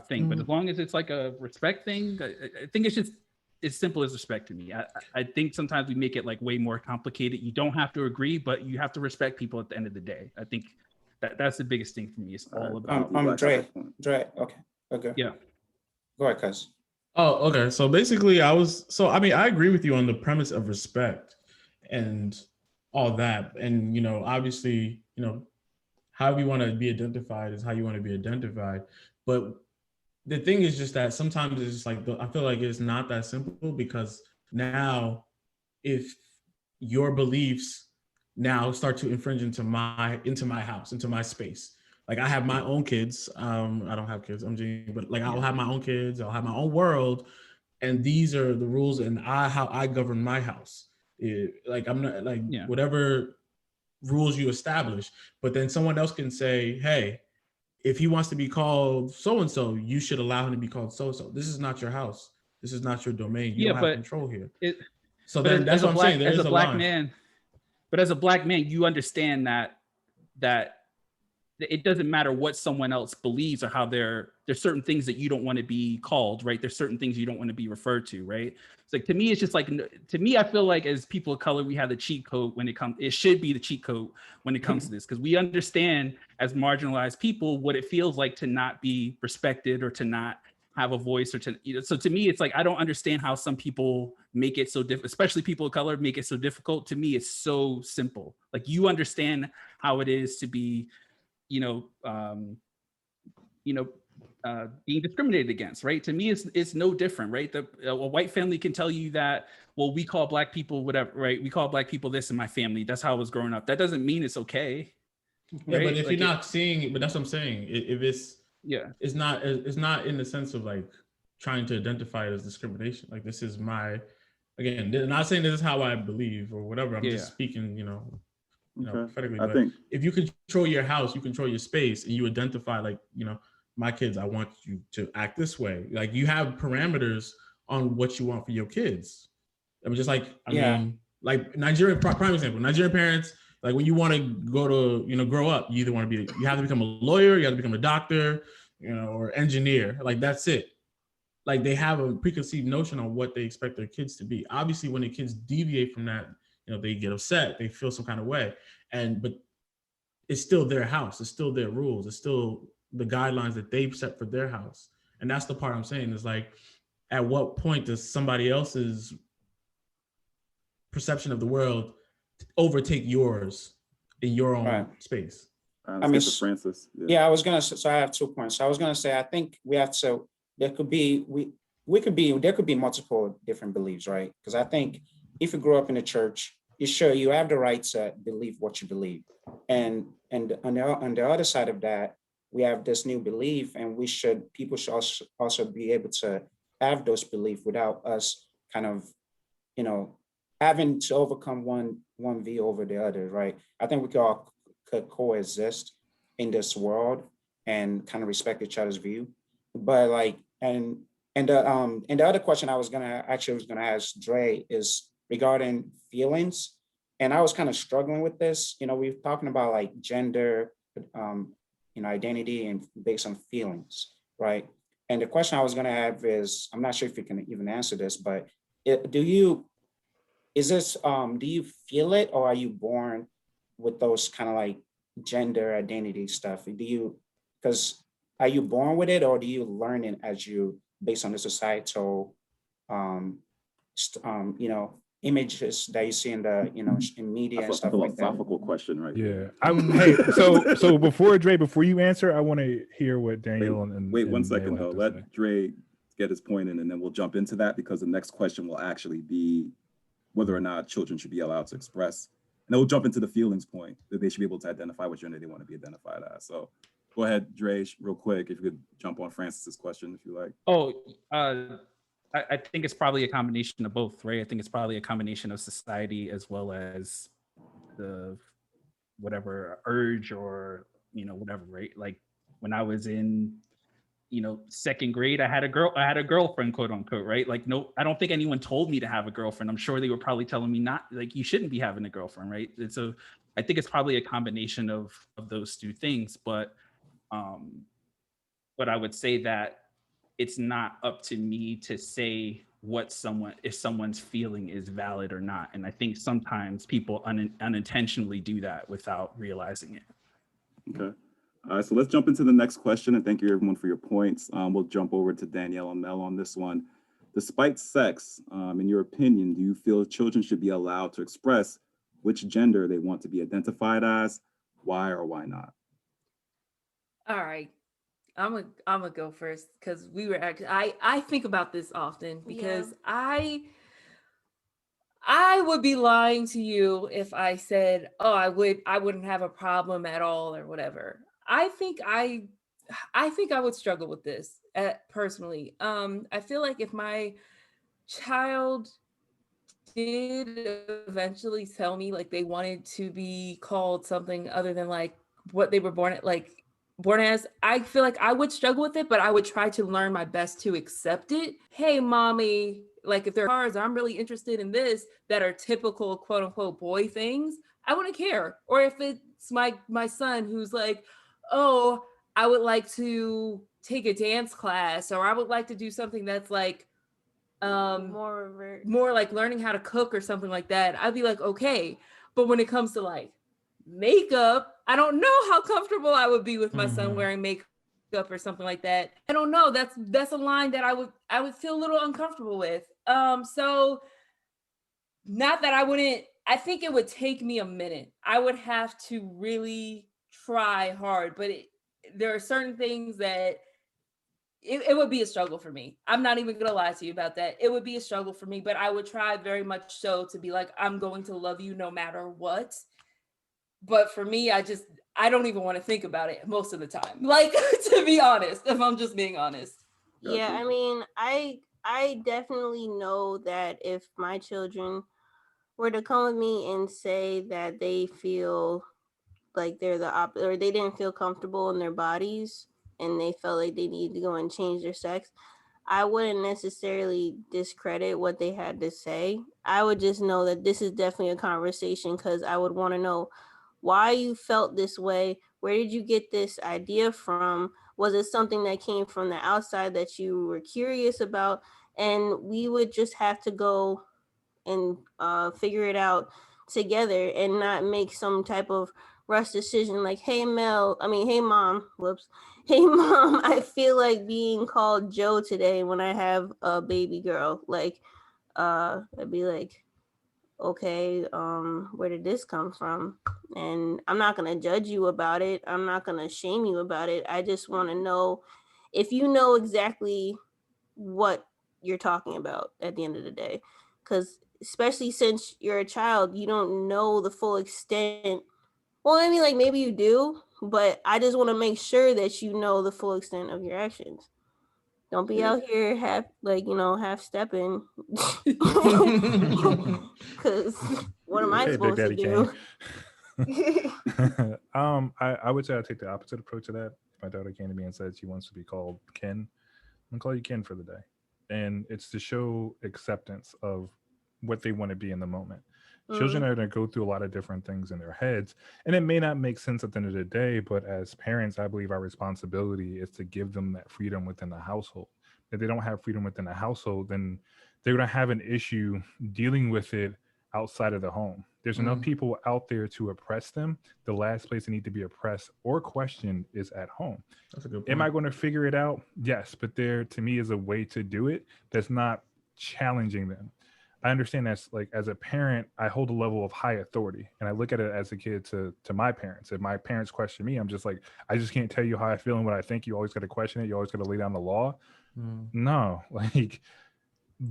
thing. But as long as it's like a respect thing, I think it's just as simple as respect to me. I think sometimes we make it like way more complicated. You don't have to agree, but you have to respect people at the end of the day. I think that's the biggest thing for me. It's all about. Dre. Okay. Yeah. Go ahead, cuz. Oh, okay. So basically, I agree with you on the premise of respect and all that. And, obviously, how you want to be identified is how you want to be identified. But the thing is just that sometimes it's just like, I feel like it's not that simple, because now if your beliefs now start to infringe into my house, into my space. Like I have my own kids. I don't have kids. I'm joking, but like I'll have my own kids. I'll have my own world, and these are the rules and how I govern my house. Like I'm not like whatever rules you establish, but then someone else can say, hey, if he wants to be called so and so, you should allow him to be called so and so. This is not your house. This is not your domain. You don't have control here. So then that's what I'm saying. There is a black man, but as a black man, you understand that it doesn't matter what someone else believes or how there's certain things that you don't want to be called, right? There's certain things you don't want to be referred to, right? It's like, to me, it's just like, to me, I feel like as people of color, we have the cheat code when it should be the cheat code when it comes to this, because we understand as marginalized people what it feels like to not be respected or to not have a voice or to, so to me, it's like, I don't understand how some people make it so difficult, especially people of color make it so difficult. To me, it's so simple. Like you understand how it is to be, being discriminated against, right? To me, it's no different, right? A white family can tell you that, well, we call black people whatever, right? We call black people this in my family. That's how I was growing up. That doesn't mean it's okay. Yeah, right? But if like you're not seeing it, but that's what I'm saying. If it's it's not in the sense of like trying to identify it as discrimination. Like this is my, again, not saying this is how I believe or whatever. I'm just speaking, prophetically. But think if you control your house, you control your space, and you identify like, my kids, I want you to act this way. Like you have parameters on what you want for your kids. I mean, just like, I mean, like Nigerian, prime example, Nigerian parents, like when you want to go to, grow up, you either want to be, you have to become a lawyer, you have to become a doctor, or engineer. Like that's it. Like they have a preconceived notion on what they expect their kids to be. Obviously, when the kids deviate from that, they get upset, they feel some kind of way. But it's still their house, it's still their rules, it's still the guidelines that they've set for their house. And that's the part I'm saying is like, at what point does somebody else's perception of the world overtake yours in your own space? I mean, Francis. I was gonna say, so I have 2 points. So I was gonna say, I think we have to, there could be multiple different beliefs, right? Because I think if you grew up in a church, you have the right to believe what you believe. And on the other side of that, we have this new belief, and people should also be able to have those beliefs without us kind of, having to overcome one view over the other, right? I think we could coexist in this world and kind of respect each other's view. But like, and the other question I was gonna ask Dre is regarding feelings. And I was kind of struggling with this. We're talking about like gender, identity and based on feelings, right? And the question I was gonna have is, I'm not sure if you can even answer this, but do you feel it, or are you born with those kind of like gender identity stuff? Because are you born with it, or do you learn it as you, based on the societal, images that you see in the, in media and stuff like that? Philosophical question, right? Yeah. Hey, so before you answer, I want to hear what Daniel and wait 1 second though. Let Dre get his point in, and then we'll jump into that, because the next question will actually be whether or not children should be allowed to express. And then we'll jump into the feelings point, that they should be able to identify what gender they want to be identified as. So go ahead, Dre, real quick, if you could jump on Francis's question, if you like. I think it's probably a combination of both, right? I think it's probably a combination of society as well as the whatever urge or, whatever, right? Like when I was in, second grade, I had a girlfriend, quote unquote, right? Like, no, I don't think anyone told me to have a girlfriend. I'm sure they were probably telling me not, like, you shouldn't be having a girlfriend, right? And so I think it's probably a combination of those two things, but I would say that it's not up to me to say if someone's feeling is valid or not. And I think sometimes people unintentionally do that without realizing it. Okay. All right, so let's jump into the next question, and thank you everyone for your points. We'll jump over to Danielle and Mel on this one. Despite sex, in your opinion, do you feel children should be allowed to express which gender they want to be identified as? Why or why not? All right. I'm gonna go first, because we were actually, I think about this often, because I I would be lying to you if I said, "Oh, I wouldn't have a problem at all," or whatever. I think I would struggle with this personally. I feel like if my child did eventually tell me like they wanted to be called something other than like what they were born as, I feel like I would struggle with it, but I would try to learn my best to accept it. Hey, mommy, like if there are cars I'm really interested in this that are typical quote unquote boy things, I wouldn't care. Or if it's my son who's like, oh, I would like to take a dance class, or I would like to do something that's like more like learning how to cook or something like that, I'd be like, okay. But when it comes to like makeup, I don't know how comfortable I would be with my son wearing makeup or something like that. I don't know. That's a line that I would feel a little uncomfortable with. So not that I think it would take me a minute. I would have to really try hard, but there are certain things that it would be a struggle for me. I'm not even gonna lie to you about that. It would be a struggle for me, but I would try very much so to be like, I'm going to love you no matter what. But for me, I don't even want to think about it most of the time. Like, to be honest, if I'm just being honest. Yeah, I mean, I definitely know that if my children were to come with me and say that they feel like they're the opposite, or they didn't feel comfortable in their bodies and they felt like they needed to go and change their sex, I wouldn't necessarily discredit what they had to say. I would just know that this is definitely a conversation, because I would want to know why you felt this way. Where did you get this idea from? Was it something that came from the outside that you were curious about? And we would just have to go and figure it out together and not make some type of rush decision like, hey mom, whoops, hey mom, I feel like being called Joe today when I have a baby girl. Like, I'd be like, okay, where did this come from? And I'm not gonna judge you about it. I'm not gonna shame you about it. I just want to know if you know exactly what you're talking about at the end of the day. Because especially since you're a child, you don't know the full extent. Well, I mean, like maybe you do, but I just want to make sure that you know the full extent of your actions. Don't be out here half stepping. Because what am I supposed to do? I would say I take the opposite approach to that. If my daughter came to me and said she wants to be called Ken, I'm gonna call you Ken for the day. And it's to show acceptance of what they want to be in the moment. Children are going to go through a lot of different things in their heads, and it may not make sense at the end of the day, but as parents, I believe our responsibility is to give them that freedom within the household. If they don't have freedom within the household, then they're going to have an issue dealing with it outside of the home. There's enough people out there to oppress them. The last place they need to be oppressed or questioned is at home. That's a good point. Am I going to figure it out? Yes, but there to me is a way to do it that's not challenging them. I understand that's like as a parent, I hold a level of high authority, and I look at it as a kid to my parents. If my parents question me, I'm just like, I just can't tell you how I feel and what I think. You always got to question it. You always got to lay down the law. No, like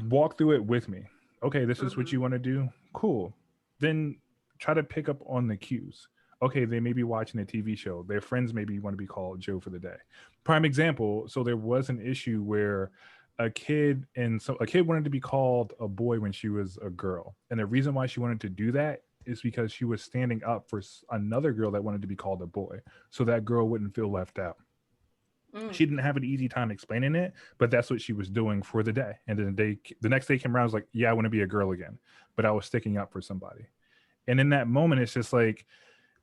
walk through it with me. Okay, this is what you want to do. Cool. Then try to pick up on the cues. Okay, they may be watching a TV show. Their friends maybe want to be called Joe for the day. Prime example. So there was an issue where a kid wanted to be called a boy when she was a girl, and the reason why she wanted to do that is because she was standing up for another girl that wanted to be called a boy, so that girl wouldn't feel left out. She didn't have an easy time explaining it, but that's what she was doing for the day. And then the next day came around, I was like, yeah, I want to be a girl again, but I was sticking up for somebody. And in that moment, it's just like,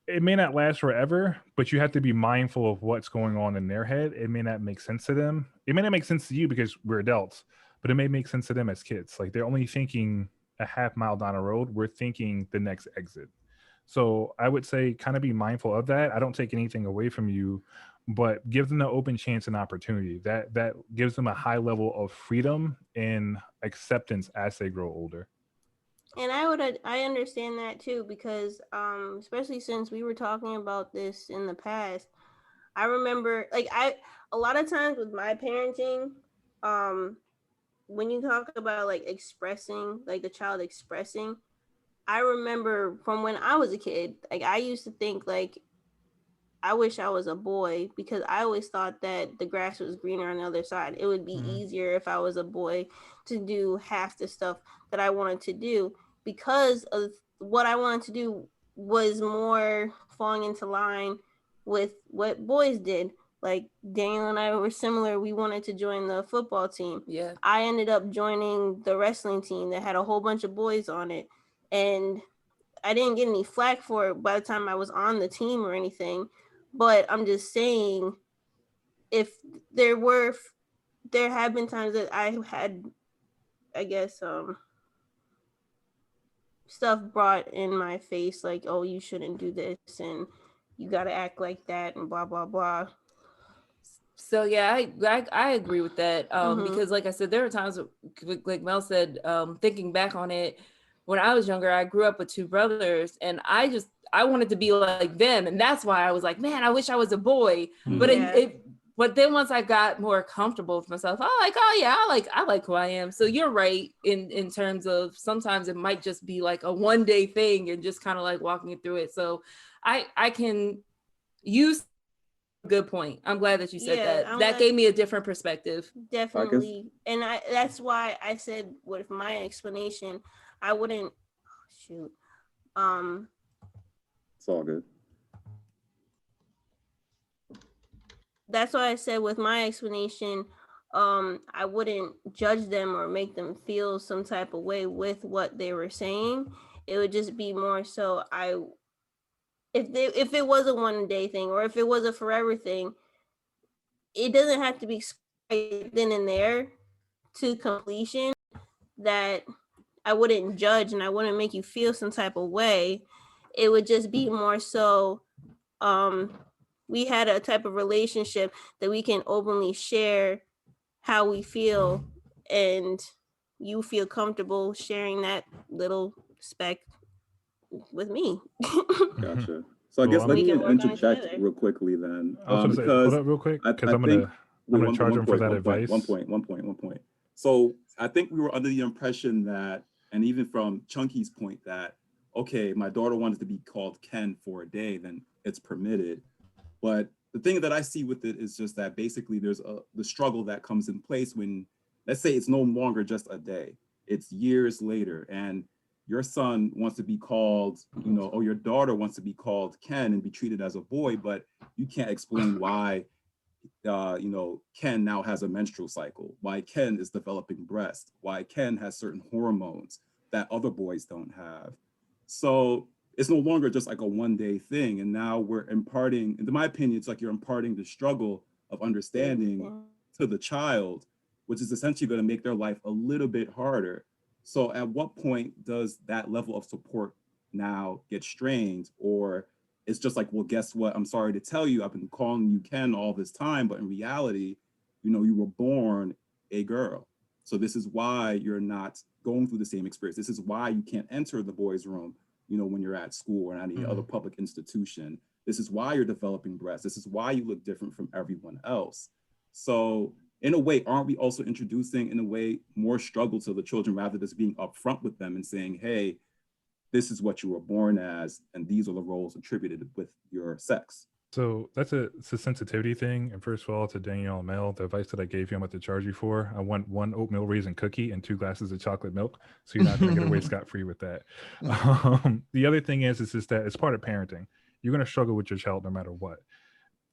it may not last forever, but you have to be mindful of what's going on in their head. It may not make sense to them. It may not make sense to you because we're adults, but it may make sense to them as kids. Like they're only thinking a half mile down a road. We're thinking the next exit. So I would say kind of be mindful of that. I don't take anything away from you, but give them the open chance and opportunity. That gives them a high level of freedom and acceptance as they grow older. And I understand that too, because especially since we were talking about this in the past, I remember a lot of times with my parenting, when you talk about like expressing, like the child expressing, I remember from when I was a kid, like I used to think like I wish I was a boy because I always thought that the grass was greener on the other side. It would be easier if I was a boy to do half the stuff that I wanted to do because of what I wanted to do was more falling into line with what boys did. Like Daniel and I were similar. We wanted to join the football team. Yeah. I ended up joining the wrestling team that had a whole bunch of boys on it. And I didn't get any flack for it by the time I was on the team or anything. But I'm just saying, if there have been times that I had, I guess, stuff brought in my face like, oh, you shouldn't do this and you got to act like that and blah, blah, blah. So yeah, I agree with that because like I said, there are times like Mel said, thinking back on it, when I was younger, I grew up with two brothers and I wanted to be like them. And that's why I was like, man, I wish I was a boy. But then once I got more comfortable with myself, I like who I am. So you're right in terms of sometimes it might just be like a one day thing and just kind of like walking through it. So I can use a good point. I'm glad that you said that. That gave me a different perspective. Definitely. And that's why I said with my explanation, I wouldn't shoot. It's all good. That's why I said with my explanation, I wouldn't judge them or make them feel some type of way with what they were saying. It would just be more so if it was a one day thing or if it was a forever thing, it doesn't have to be right then and there to completion that I wouldn't judge and I wouldn't make you feel some type of way. It would just be more so we had a type of relationship that we can openly share how we feel and you feel comfortable sharing that little speck with me. Gotcha. So I guess let me interject real quickly then. I was going to say, hold up real quick, because I'm going to charge him for that advice. One point. So I think we were under the impression that, and even from Chunky's point that, okay, my daughter wanted to be called Ken for a day, then it's permitted. But the thing that I see with it is just that basically there's the struggle that comes in place when, let's say it's no longer just a day, it's years later, and your son wants to be called, or your daughter wants to be called Ken and be treated as a boy, but you can't explain why, Ken now has a menstrual cycle, why Ken is developing breast, why Ken has certain hormones that other boys don't have. So it's no longer just like a one day thing. And now we're imparting, in my opinion, it's like you're imparting the struggle of understanding to the child, which is essentially going to make their life a little bit harder. So at what point does that level of support now get strained? Or it's just like, well, guess what? I'm sorry to tell you, I've been calling you Ken all this time, but in reality, you were born a girl. So this is why you're not going through the same experience. This is why you can't enter the boys' room, when you're at school or at any other public institution. This is why you're developing breasts. This is why you look different from everyone else. So in a way, aren't we also introducing, in a way, more struggle to the children rather than just being upfront with them and saying, hey, this is what you were born as, and these are the roles attributed with your sex? So it's a sensitivity thing. And first of all, to Danielle Mel, the advice that I gave you, I'm about to charge you for. I want 1 oatmeal raisin cookie and 2 glasses of chocolate milk. So you're not going to get away scot-free with that. The other thing is just that it's part of parenting. You're going to struggle with your child no matter what.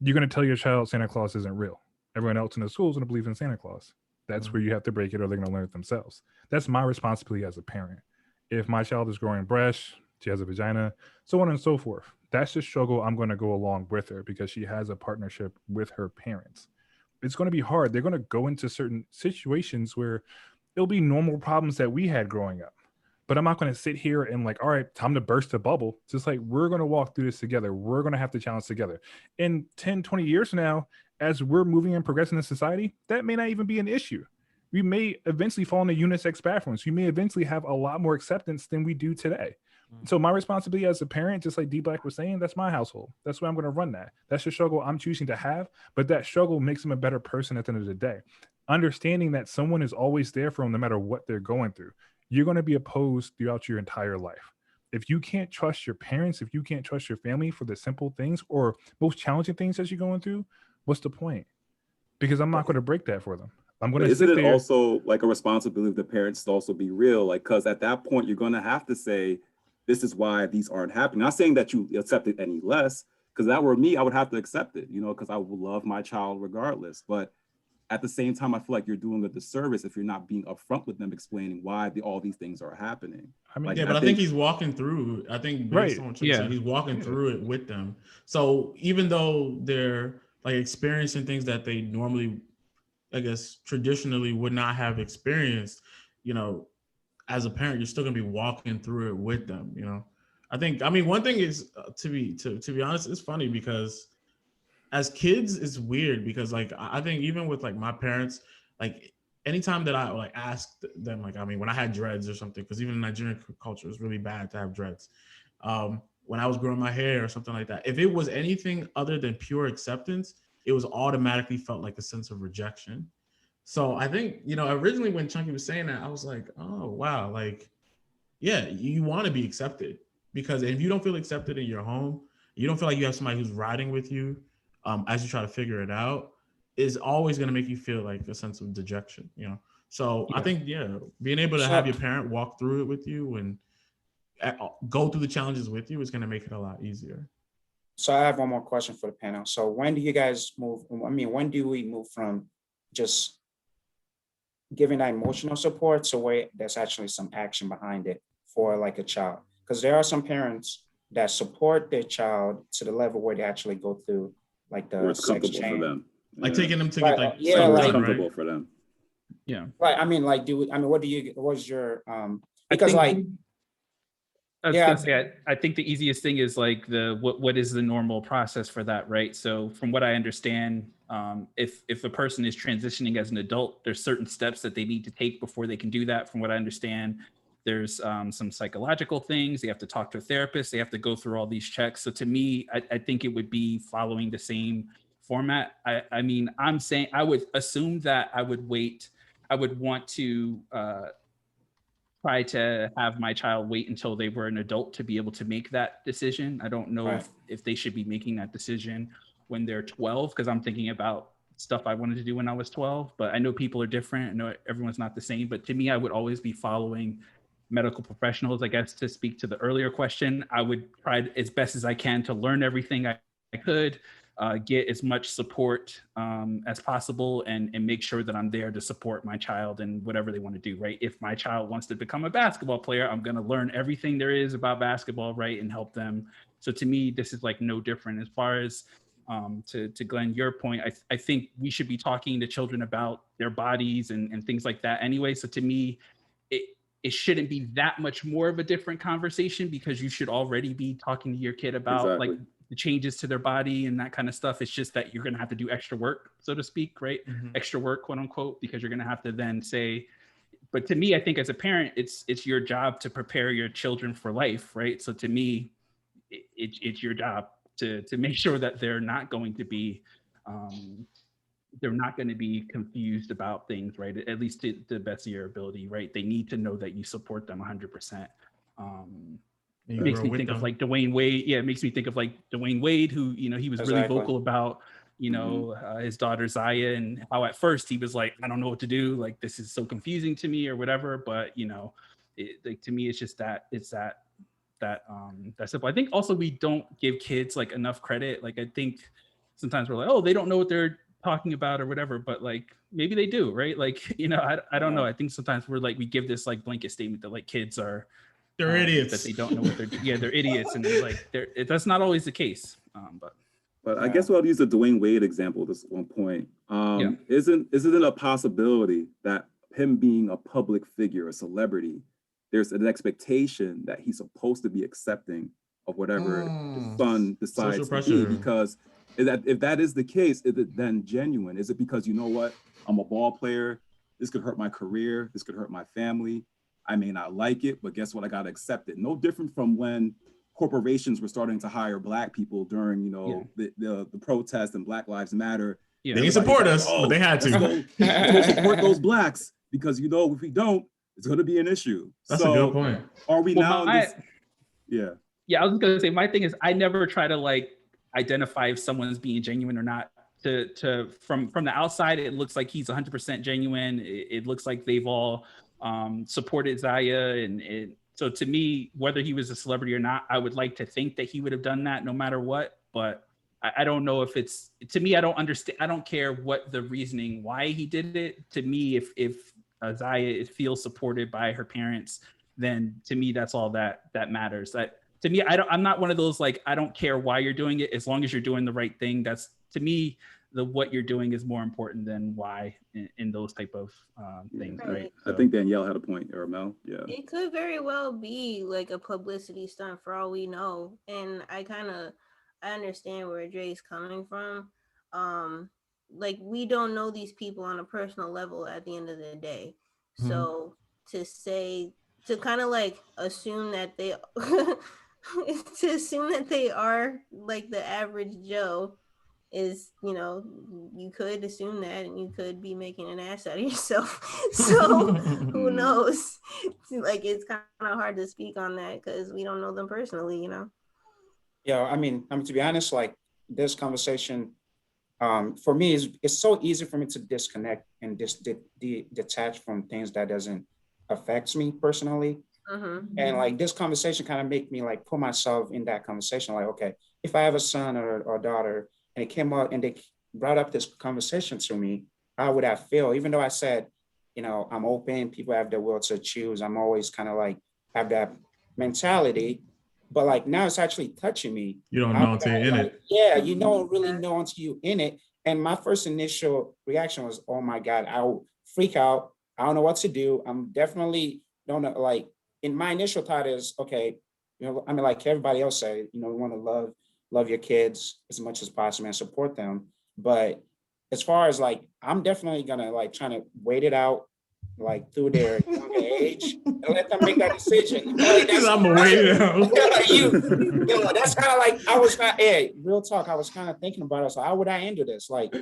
You're going to tell your child Santa Claus isn't real. Everyone else in the school is going to believe in Santa Claus. That's where you have to break it or they're going to learn it themselves. That's my responsibility as a parent. If my child is growing breasts, she has a vagina, so on and so forth. That's the struggle I'm going to go along with her because she has a partnership with her parents. It's going to be hard. They're going to go into certain situations where it'll be normal problems that we had growing up. But I'm not going to sit here and like, all right, time to burst the bubble. It's just like, we're going to walk through this together. We're going to have to challenge together. In 10, 20 years from now, as we're moving and progressing in society, that may not even be an issue. We may eventually fall into unisex bathrooms. We may eventually have a lot more acceptance than we do today. So my responsibility as a parent, just like D Black was saying, that's my household. That's why I'm going to run that. That's the struggle I'm choosing to have. But that struggle makes him a better person at the end of the day. understanding that someone is always there for them no matter what they're going through. You're going to be opposed throughout your entire life. If you can't trust your parents, if you can't trust your family for the simple things or most challenging things that you're going through, what's the point? Because I'm not going to break that for them. I'm going to sit there. Isn't it also like a responsibility of the parents to also be real? Like, because at that point, you're going to have to say, this is why these aren't happening. Not saying that you accept it any less, because that were me, I would have to accept it, you know, because I would love my child regardless. But at the same time, I feel like you're doing a disservice if you're not being upfront with them, explaining why all these things are happening. I mean, I think he's walking through. I think based on what you're saying, he's walking through it with them. So even though they're like experiencing things that they normally, I guess, traditionally would not have experienced, you know, as a parent, you're still gonna be walking through it with them. You know, I mean, one thing is to be honest, it's funny because as kids, it's weird because like I think even with like my parents, like anytime that I like asked them, like I mean, when I had dreads or something, because even in Nigerian culture, it's really bad to have dreads. When I was growing my hair or something like that, if it was anything other than pure acceptance, it was automatically felt like a sense of rejection. So I think, you know, originally when Chunky was saying that, I was like, oh wow, like, yeah, you want to be accepted, because if you don't feel accepted in your home, you don't feel like you have somebody who's riding with you as you try to figure it out, is always going to make you feel like a sense of dejection, you know? So I think, being able to have your parent walk through it with you and go through the challenges with you is going to make it a lot easier. So I have one more question for the panel. So when do you guys move? I mean, when do we move from just giving that emotional support to where there's actually some action behind it for like a child? Because there are some parents that support their child to the level where they actually go through like the sex change. For them. Like taking them to get like comfortable right? for them. Yeah. Right. I mean, like, what's your because like I was gonna say, I think the easiest thing is like what is the normal process for that, right? So from what I understand, if a person is transitioning as an adult, there's certain steps that they need to take before they can do that. From what I understand, there's some psychological things. They have to talk to a therapist. They have to go through all these checks. So to me, I think it would be following the same format. I mean, I'm saying I would assume that I would wait. I would want to try to have my child wait until they were an adult to be able to make that decision. I don't know if they should be making that decision when they're 12, because I'm thinking about stuff I wanted to do when I was 12, but I know people are different. I know everyone's not the same, but to me, I would always be following medical professionals. I guess to speak to the earlier question, I would try as best as I can to learn everything I could, get as much support as possible, and make sure that I'm there to support my child in whatever they want to do, right? If my child wants to become a basketball player, I'm going to learn everything there is about basketball, right? And help them. So to me, this is like no different. As far as to Glenn, your point, I think we should be talking to children about their bodies and things like that anyway. So to me, it shouldn't be that much more of a different conversation, because you should already be talking to your kid about like the changes to their body and that kind of stuff. It's just that you're going to have to do extra work, so to speak, right? Extra work, quote unquote, because you're going to have to then say, but to me, I think as a parent, it's your job to prepare your children for life, right? So to me, it's your job to make sure that they're not going to be confused about things, right? At least to the best of your ability, right? They need to know that you support them 100%. It makes me think of like Dwayne Wade. Yeah, it makes me think of like Dwayne Wade, who, you know, he was really vocal about, you know, his daughter Zaya, and how at first he was like, I don't know what to do. Like, this is so confusing to me or whatever. But, you know, like, to me, it's just that that simple. I think also we don't give kids like enough credit. Like, I think sometimes we're like, oh, they don't know what they're talking about or whatever, but like maybe they do, right? Like, you know, I don't know. I think sometimes we're like, we give this like blanket statement that like kids are they're idiots, that they don't know what they're doing. Yeah, they're idiots, and like that's not always the case. But I guess I'll use the Dwayne Wade example at this one point. Isn't it a possibility that him being a public figure, a celebrity, there's an expectation that he's supposed to be accepting of whatever his son decides to be? Because if that is the case, is it then genuine? Is it because, you know what, I'm a ball player, this could hurt my career, this could hurt my family, I may not like it, but guess what, I gotta accept it. No different from when corporations were starting to hire Black people during, you know, the protests and Black Lives Matter. They didn't support us, but they had to. Let's go support those blacks because if we don't, it's going to be an issue. That's a good point. Are we now? Yeah. Yeah, I was gonna say my thing is I never try to like identify if someone's being genuine or not. From the outside, it looks like he's 100% genuine. It looks like they've all supported Zaya, and so to me, whether he was a celebrity or not, I would like to think that he would have done that no matter what. But I don't know if it's, to me, I don't understand. I don't care what the reasoning why he did it. To me, if Zaya feels supported by her parents, then to me that's all that matters. To me, I'm not one of those like I don't care why you're doing it as long as you're doing the right thing. That's to me what you're doing is more important than why in those type of things. Right. I think Danielle had a point, or Mel. Yeah. It could very well be like a publicity stunt for all we know, and I understand where Dre's coming from. Like we don't know these people on a personal level at the end of the day, so to kind of like assume that they are like the average Joe is, you could assume that, and you could be making an ass out of yourself. So who knows? Like it's kind of hard to speak on that because we don't know them personally, Yeah, I mean, to be honest, like this conversation, for me, it's so easy for me to disconnect and detach from things that doesn't affect me personally. And like this conversation kind of make me like put myself in that conversation. Like, okay, if I have a son or a daughter and it came up and they brought up this conversation to me, how would I feel? Even though I said, I'm open, people have the will to choose. I'm always kind of like have that mentality, but like now it's actually touching me. You don't know until you're in it. Yeah, you don't really know until you're in it. And my first initial reaction was, oh my God, I'll freak out. I don't know what to do. I'm definitely don't know, like, in my initial thought is, okay, I mean, like everybody else said, we want to love your kids as much as possible and support them. But as far as like, I'm definitely gonna like trying to wait it out, like through their younger age, and let them make that decision. Like, I'm gonna wait it out. That's kind of like I was not. Hey, real talk. I was kind of thinking about it. So how would I handle this? Like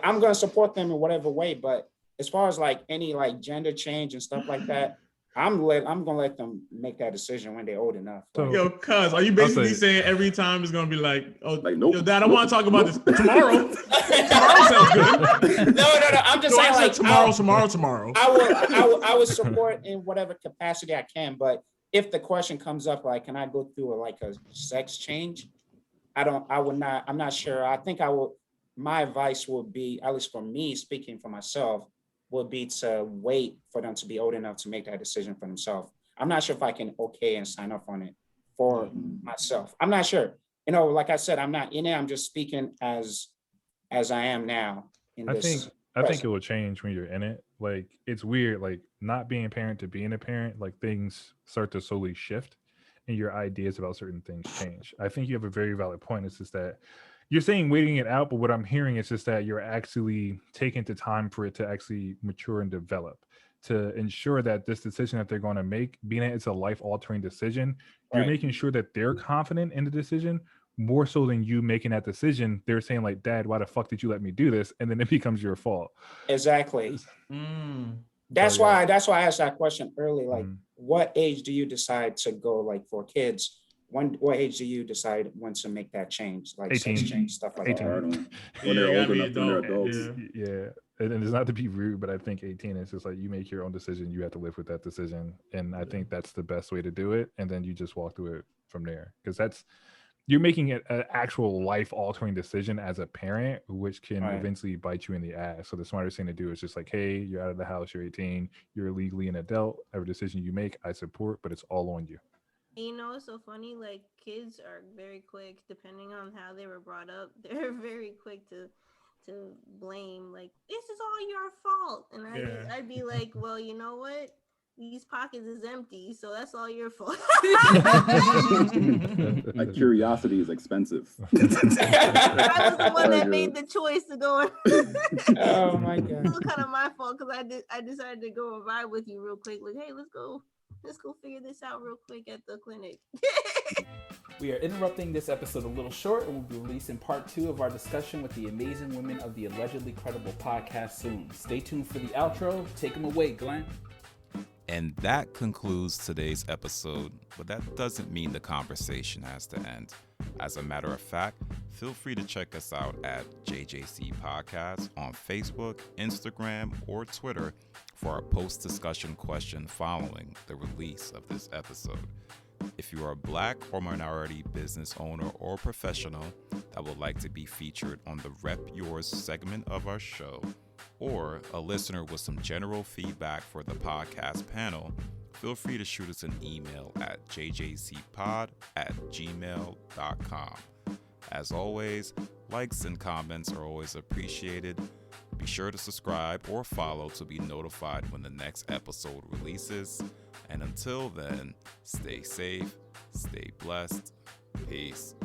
I'm gonna support them in whatever way, but as far as like any like gender change and stuff like that, I'm gonna let them make that decision when they're old enough. So, yo, cuz, are you basically saying every time it's gonna be like, oh, like, nope, yo, Dad, I want to talk about this tomorrow. Tomorrow sounds good. No. I'm just saying like tomorrow. I would support in whatever capacity I can, but if the question comes up, like, can I go through like a sex change? I'm not sure. I think my advice would be, at least for me, speaking for myself, would be to wait for them to be old enough to make that decision for themselves. I'm not sure if I can and sign up on it for myself. I'm not sure. Like I said, I'm not in it. I'm just speaking as I am now. I think it will change when you're in it. Like it's weird, like not being a parent to being a parent, like things start to slowly shift and your ideas about certain things change. I think you have a very valid point. It's just that you're saying waiting it out, but what I'm hearing is just that you're actually taking the time for it to actually mature and develop, to ensure that this decision that they're going to make, being that it's a life-altering decision, you're making sure that they're confident in the decision more so than you making that decision. They're saying like, Dad, why the fuck did you let me do this? And then it becomes your fault. Exactly. That's why I asked that question early. Like, what age do you decide to go like for kids? What age do you decide when to make that change, like 18. sex change, stuff like 18. That? When they're old enough, when they're adults. Yeah. And it's not to be rude, but I think 18 is just like you make your own decision. You have to live with that decision. And I think that's the best way to do it. And then you just walk through it from there. Because you're making it an actual life-altering decision as a parent, which can eventually bite you in the ass. So the smartest thing to do is just like, hey, you're out of the house, you're 18, you're legally an adult. Every decision you make, I support, but it's all on you. It's so funny, like kids are very quick, depending on how they were brought up, they're very quick to blame, like, this is all your fault. And I'd be like, well, you know what? These pockets is empty, so that's all your fault. My curiosity is expensive. I was the one that made the choice to go. Oh my God. It was kind of my fault because I decided to go and ride with you real quick. Like, hey, let's go. Let's go figure this out real quick at the clinic. We are interrupting this episode a little short and will be releasing part 2 of our discussion with the amazing women of the Allegedly Credible podcast soon. Stay tuned for the outro. Take them away, Glenn. And that concludes today's episode, but that doesn't mean the conversation has to end. As a matter of fact, feel free to check us out at JJC Podcast on Facebook, Instagram, or Twitter for our post-discussion question following the release of this episode. If you are a Black or minority business owner or professional that would like to be featured on the Rep Yours segment of our show, or a listener with some general feedback for the podcast panel, feel free to shoot us an email at jjcpod@gmail.com. As always, likes and comments are always appreciated. Be sure to subscribe or follow to be notified when the next episode releases. And until then, stay safe, stay blessed. Peace.